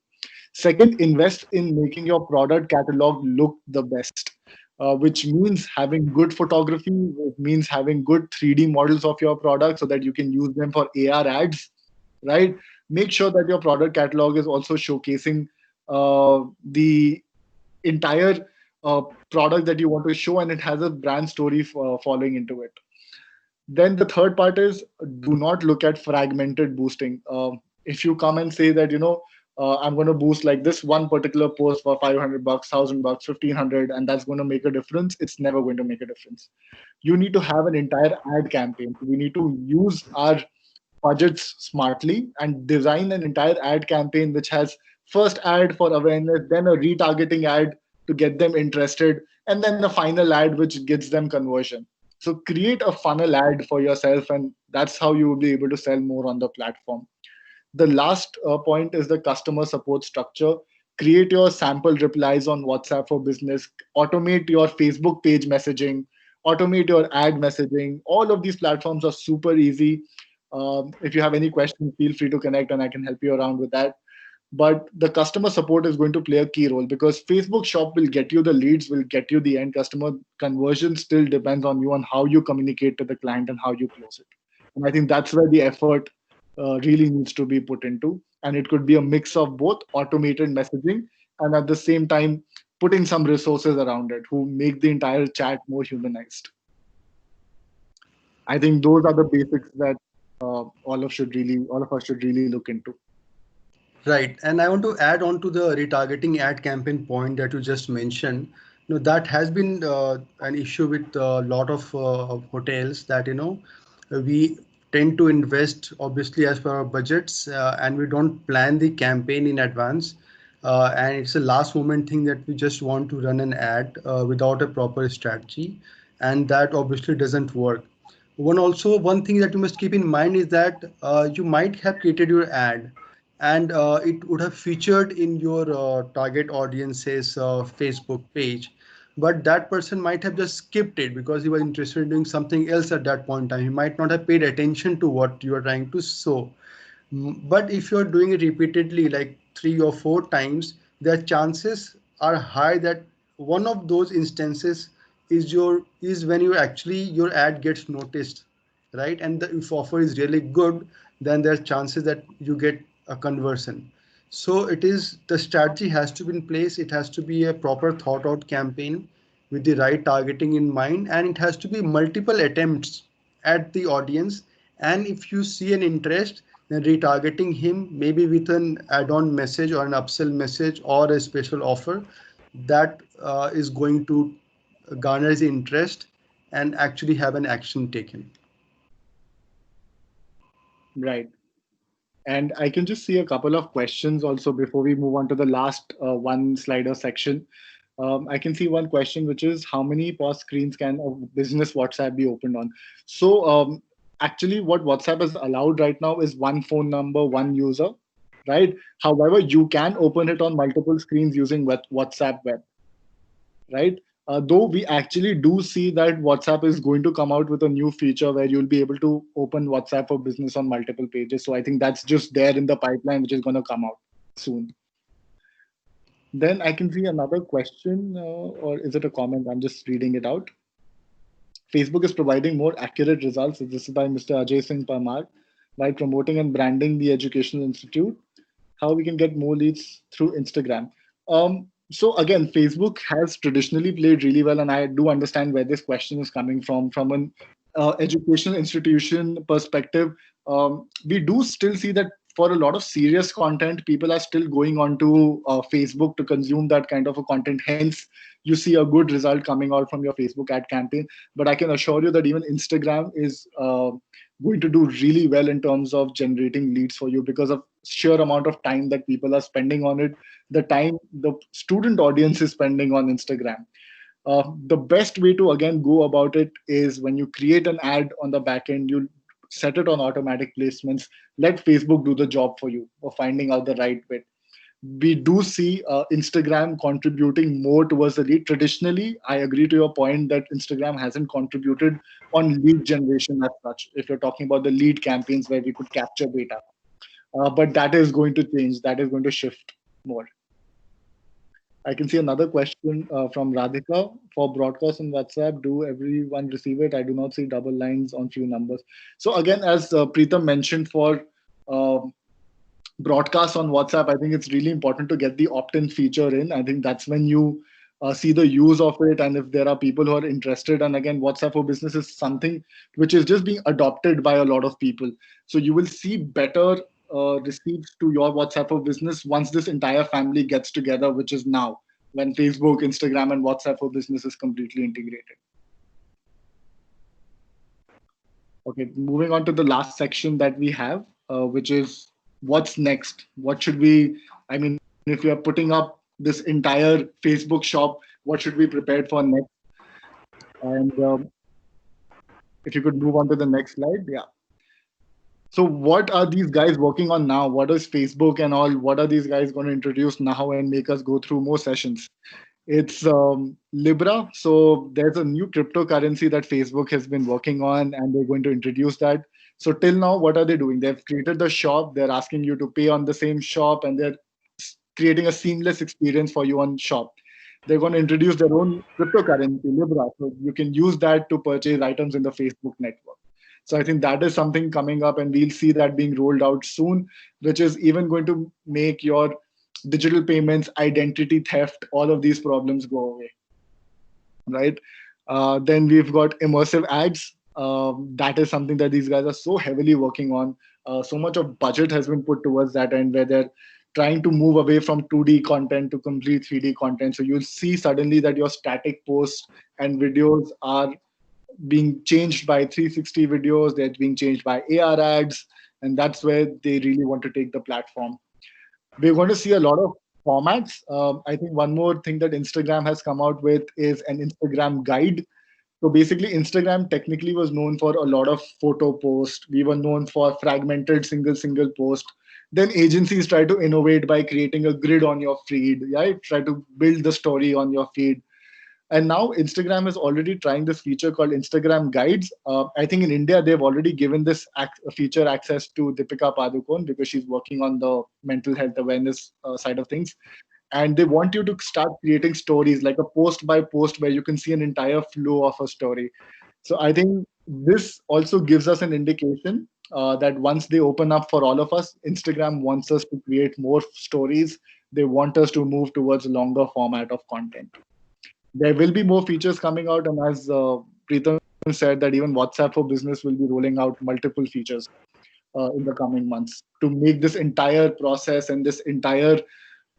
Second, invest in making your product catalog look the best, which means having good photography. It means having good 3D models of your product so that you can use them for AR ads, right? Make sure that your product catalog is also showcasing the entire product that you want to show and it has a brand story following into it. Then the third part is do not look at fragmented boosting. If you come and say that, I'm going to boost like this one particular post for 500 bucks, 1,000 bucks, 1,500, and that's going to make a difference, it's never going to make a difference. You need to have an entire ad campaign. We need to use our budgets smartly and design an entire ad campaign which has first ad for awareness, then a retargeting ad to get them interested, and then the final ad which gets them conversion. So create a funnel ad for yourself, and that's how you will be able to sell more on the platform. The last point is the customer support structure. Create your sample replies on WhatsApp for business, automate your Facebook page messaging, automate your ad messaging. All of these platforms are super easy. If you have any questions, feel free to connect and I can help you around with that. But the customer support is going to play a key role because Facebook shop will get you the leads, will get you the end customer. Conversion still depends on you, on how you communicate to the client and how you close it. And I think that's where the effort really needs to be put into. And it could be a mix of both automated messaging and at the same time putting some resources around it who make the entire chat more humanized. I think those are the basics that all of us should really look into. Right. And I want to add on to the retargeting ad campaign point that you just mentioned. That has been an issue with a lot of hotels that, we tend to invest obviously as per our budgets, and we don't plan the campaign in advance. And it's a last moment thing that we just want to run an ad without a proper strategy. And that obviously doesn't work. One thing that you must keep in mind is that you might have created your ad and it would have featured in your target audience's Facebook page. But that person might have just skipped it because he was interested in doing something else at that point in time. He might not have paid attention to what you are trying to show. But if you're doing it repeatedly, like 3 or 4 times, the chances are high that one of those instances is when you actually your ad gets noticed, right? And if offer is really good, then there's chances that you get a conversion. So the strategy has to be in place. It has to be a proper thought out campaign with the right targeting in mind, and it has to be multiple attempts at the audience. And if you see an interest, then retargeting him maybe with an add-on message or an upsell message or a special offer that is going to garner his interest, and actually have an action taken. Right. And I can just see a couple of questions also before we move on to the last one slider section. I can see one question, which is how many pause screens can a business WhatsApp be opened on? So, actually, what WhatsApp has allowed right now is one phone number, one user, right? However, you can open it on multiple screens using WhatsApp web, right? Though we actually do see that WhatsApp is going to come out with a new feature where you'll be able to open WhatsApp for business on multiple pages. So I think that's just there in the pipeline, which is going to come out soon. Then I can see another question, or is it a comment? I'm just reading it out. Facebook is providing more accurate results. This is by Mr. Ajay Singh Parmar, by promoting and branding the educational institute. How we can get more leads through Instagram. So again, Facebook has traditionally played really well, and I do understand where this question is coming from an educational institution perspective. We do still see that for a lot of serious content, people are still going onto Facebook to consume that kind of a content. Hence, you see a good result coming out from your Facebook ad campaign. But I can assure you that even Instagram is going to do really well in terms of generating leads for you because of sheer amount of time that people are spending on it, the time the student audience is spending on Instagram. The best way to again go about it is when you create an ad on the back end, you set it on automatic placements. Let Facebook do the job for you of finding out the right bit. We do see Instagram contributing more towards the lead. Traditionally, I agree to your point that Instagram hasn't contributed on lead generation as such. If you're talking about the lead campaigns where we could capture data, but that is going to change. That is going to shift more. I can see another question from Radhika. For broadcast on WhatsApp, do everyone receive it? I do not see double lines on few numbers. So again, as Preetham mentioned, for um broadcast on WhatsApp, I think it's really important to get the opt-in feature in. I think that's when you see the use of it, and if there are people who are interested. And again, WhatsApp for Business is something which is just being adopted by a lot of people. So you will see better receipts to your WhatsApp for Business once this entire family gets together, which is now when Facebook, Instagram, and WhatsApp for Business is completely integrated. Okay, moving on to the last section that we have, which is what's next? What should we, I mean, if you are putting up this entire Facebook shop, what should we prepare for next? And if you could move on to the next slide. Yeah. So, what are these guys working on now? What is Facebook and all? What are these guys going to introduce now and make us go through more sessions? It's Libra. So there's a new cryptocurrency that Facebook has been working on, and they're going to introduce that. So till now, what are they doing? They've created the shop. They're asking you to pay on the same shop, and they're creating a seamless experience for you on shop. They're going to introduce their own cryptocurrency, Libra. So you can use that to purchase items in the Facebook network. So I think that is something coming up, and we'll see that being rolled out soon, which is even going to make your digital payments, identity theft, all of these problems go away, right? Then we've got immersive ads. That is something that these guys are so heavily working on. So much of budget has been put towards that end where they're trying to move away from 2D content to complete 3D content. So you'll see suddenly that your static posts and videos are being changed by 360 videos, they're being changed by AR ads, and that's where they really want to take the platform. We're going to see a lot of formats. I think one more thing that Instagram has come out with is an Instagram guide. So basically, Instagram technically was known for a lot of photo posts. We were known for fragmented single post. Then agencies try to innovate by creating a grid on your feed, right? Try to build the story on your feed. And now Instagram is already trying this feature called Instagram Guides. I think in India they've already given this feature access to Deepika Padukone because she's working on the mental health awareness side of things. And they want you to start creating stories like a post by post where you can see an entire flow of a story. So I think this also gives us an indication that once they open up for all of us, Instagram wants us to create more stories. They want us to move towards a longer format of content. There will be more features coming out, and as Preetham said, that even WhatsApp for Business will be rolling out multiple features in the coming months to make this entire process and this entire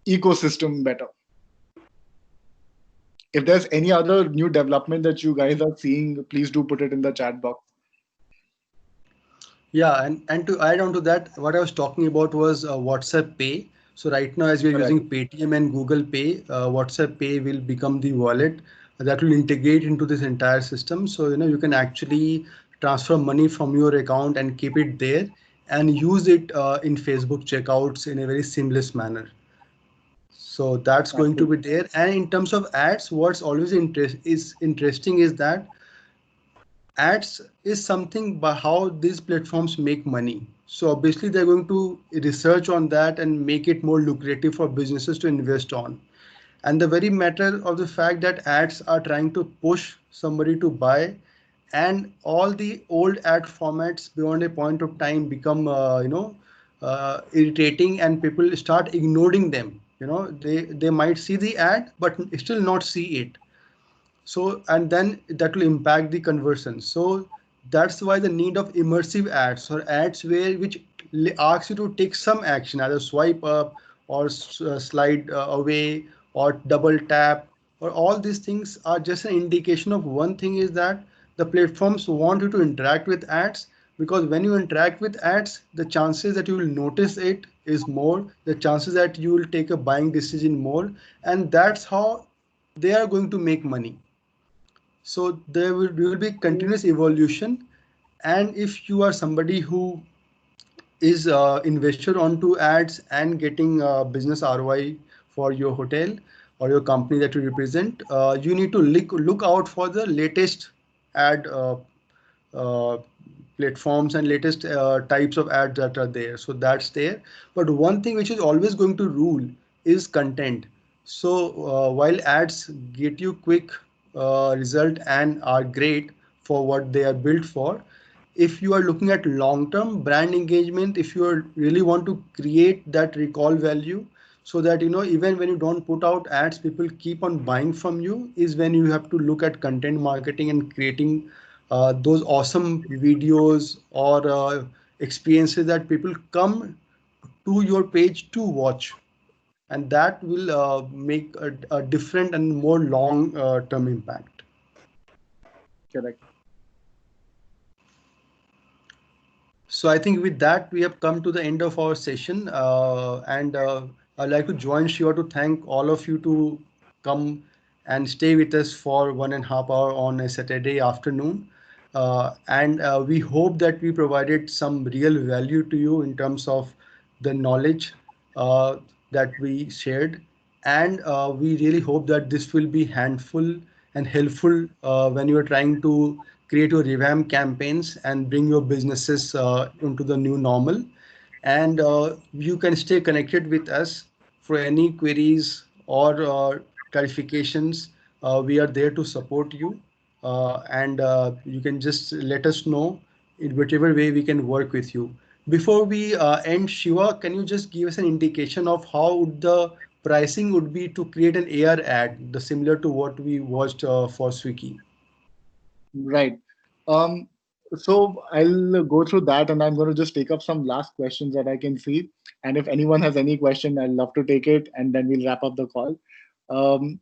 ecosystem better. If there's any other new development that you guys are seeing, please do put it in the chat box. Yeah, and to add on to that, what I was talking about was WhatsApp Pay. So right now, as we're Correct. using Paytm and Google Pay, WhatsApp Pay will become the wallet that will integrate into this entire system. So you can actually transfer money from your account and keep it there and use it in Facebook checkouts in a very seamless manner. So that's going to be Absolutely. there. And in terms of ads, what's always interesting is that ads is something by how these platforms make money. So obviously they're going to research on that and make it more lucrative for businesses to invest on. And the very matter of the fact that ads are trying to push somebody to buy, and all the old ad formats beyond a point of time become irritating, and people start ignoring them. They might see the ad but still not see it. So and then that will impact the conversion. So that's why the need of immersive ads, or ads where which asks you to take some action, either swipe up or slide away or double tap, or all these things are just an indication of one thing, is that the platforms want you to interact with ads, because when you interact with ads, the chances that you will notice it is more, the chances that you will take a buying decision more, and that's how they are going to make money. So there will be continuous evolution. And if you are somebody who is invested onto ads and getting business ROI for your hotel or your company that you represent, you need to look out for the latest ad uh, platforms and latest types of ads that are there. So that's there. But one thing which is always going to rule is content. So while ads get you quick result and are great for what they are built for, if you are looking at long term brand engagement, if you really want to create that recall value, so that even when you don't put out ads, people keep on buying from you, is when you have to look at content marketing and creating those awesome videos or experiences that people come to your page to watch, and that will make a different and more long term impact. Correct. So I think with that, we have come to the end of our session. And I'd like to join Shiva to thank all of you to come and stay with us for 1.5 hour on a Saturday afternoon. And we hope that we provided some real value to you in terms of the knowledge uh, that we shared. And we really hope that this will be handful and helpful when you are trying to create your revamp campaigns and bring your businesses into the new normal. And you can stay connected with us for any queries or clarifications. We are there to support you, and you can just let us know in whatever way we can work with you. Before we end, Shiva, can you just give us an indication of how would the pricing would be to create an AR ad, the similar to what we watched for Swiggy? Right. Um, so I'll go through that, and I'm going to just take up some last questions that I can see. And if anyone has any question, I'd love to take it, and then we'll wrap up the call. Um,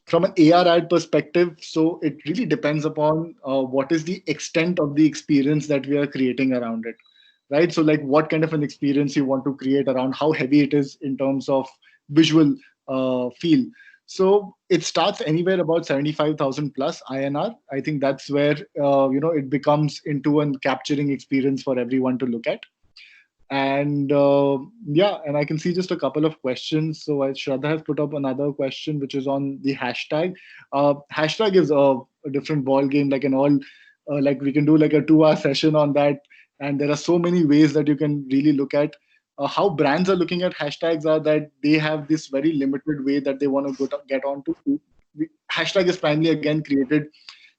from an AR ad perspective, so it really depends upon what is the extent of the experience that we are creating around it, right? So, like, what kind of an experience you want to create around how heavy it is in terms of visual feel. So it starts anywhere about 75,000 plus INR. I think that's where it becomes into a capturing experience for everyone to look at. And yeah, and I can see just a couple of questions. So Shraddha has put up another question, which is on the hashtag. Hashtag is a different ball game, like an all, like we can do like a 2 hour session on that. And there are so many ways that you can really look at how brands are looking at hashtags are that they have this very limited way that they want to get onto. Hashtag is primarily again created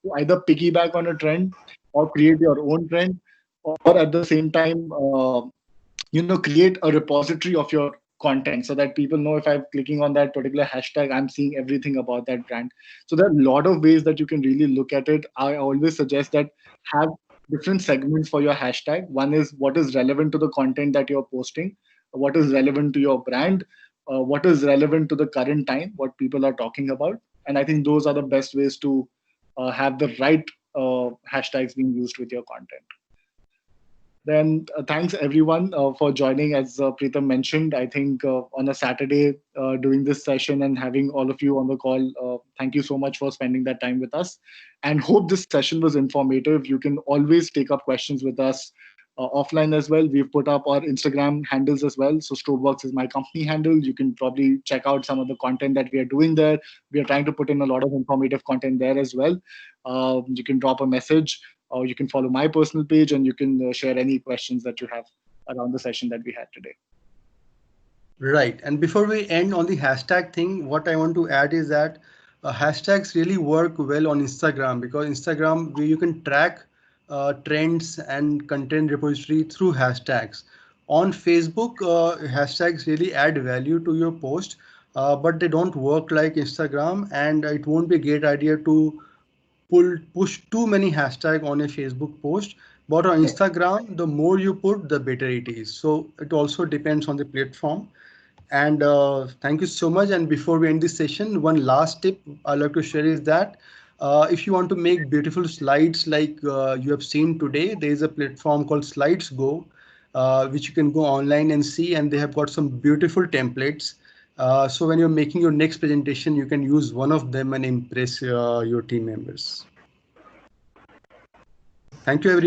to either piggyback on a trend or create your own trend, or at the same time create a repository of your content so that people know if I'm clicking on that particular hashtag, I'm seeing everything about that brand. So there are a lot of ways that you can really look at it. I always suggest that have different segments for your hashtag. One is what is relevant to the content that you're posting, what is relevant to your brand, what is relevant to the current time, what people are talking about. And I think those are the best ways to have the right hashtags being used with your content. Then thanks everyone for joining. As Pritam mentioned, I think on a Saturday doing this session and having all of you on the call, thank you so much for spending that time with us. And hope this session was informative. You can always take up questions with us offline as well. We've put up our Instagram handles as well. So Strobeworks is my company handle. You can probably check out some of the content that we are doing there. We are trying to put in a lot of informative content there as well. You can drop a message, or you can follow my personal page, and you can share any questions that you have around the session that we had today. Right. And before we end on the hashtag thing, what I want to add is that hashtags really work well on Instagram, because Instagram, where you can track trends and content repository through hashtags. On Facebook, hashtags really add value to your post, but they don't work like Instagram, and it won't be a great idea to push too many hashtag on a Facebook post. But on Yeah. Instagram, the more you put, the better it is. So it also depends on the platform. And thank you so much. And before we end this session, one last tip I'd like to share is that if you want to make beautiful slides like you have seen today, there is a platform called Slides Go, which you can go online and see, and they have got some beautiful templates. So when you're making your next presentation, you can use one of them and impress your team members. Thank you, everyone.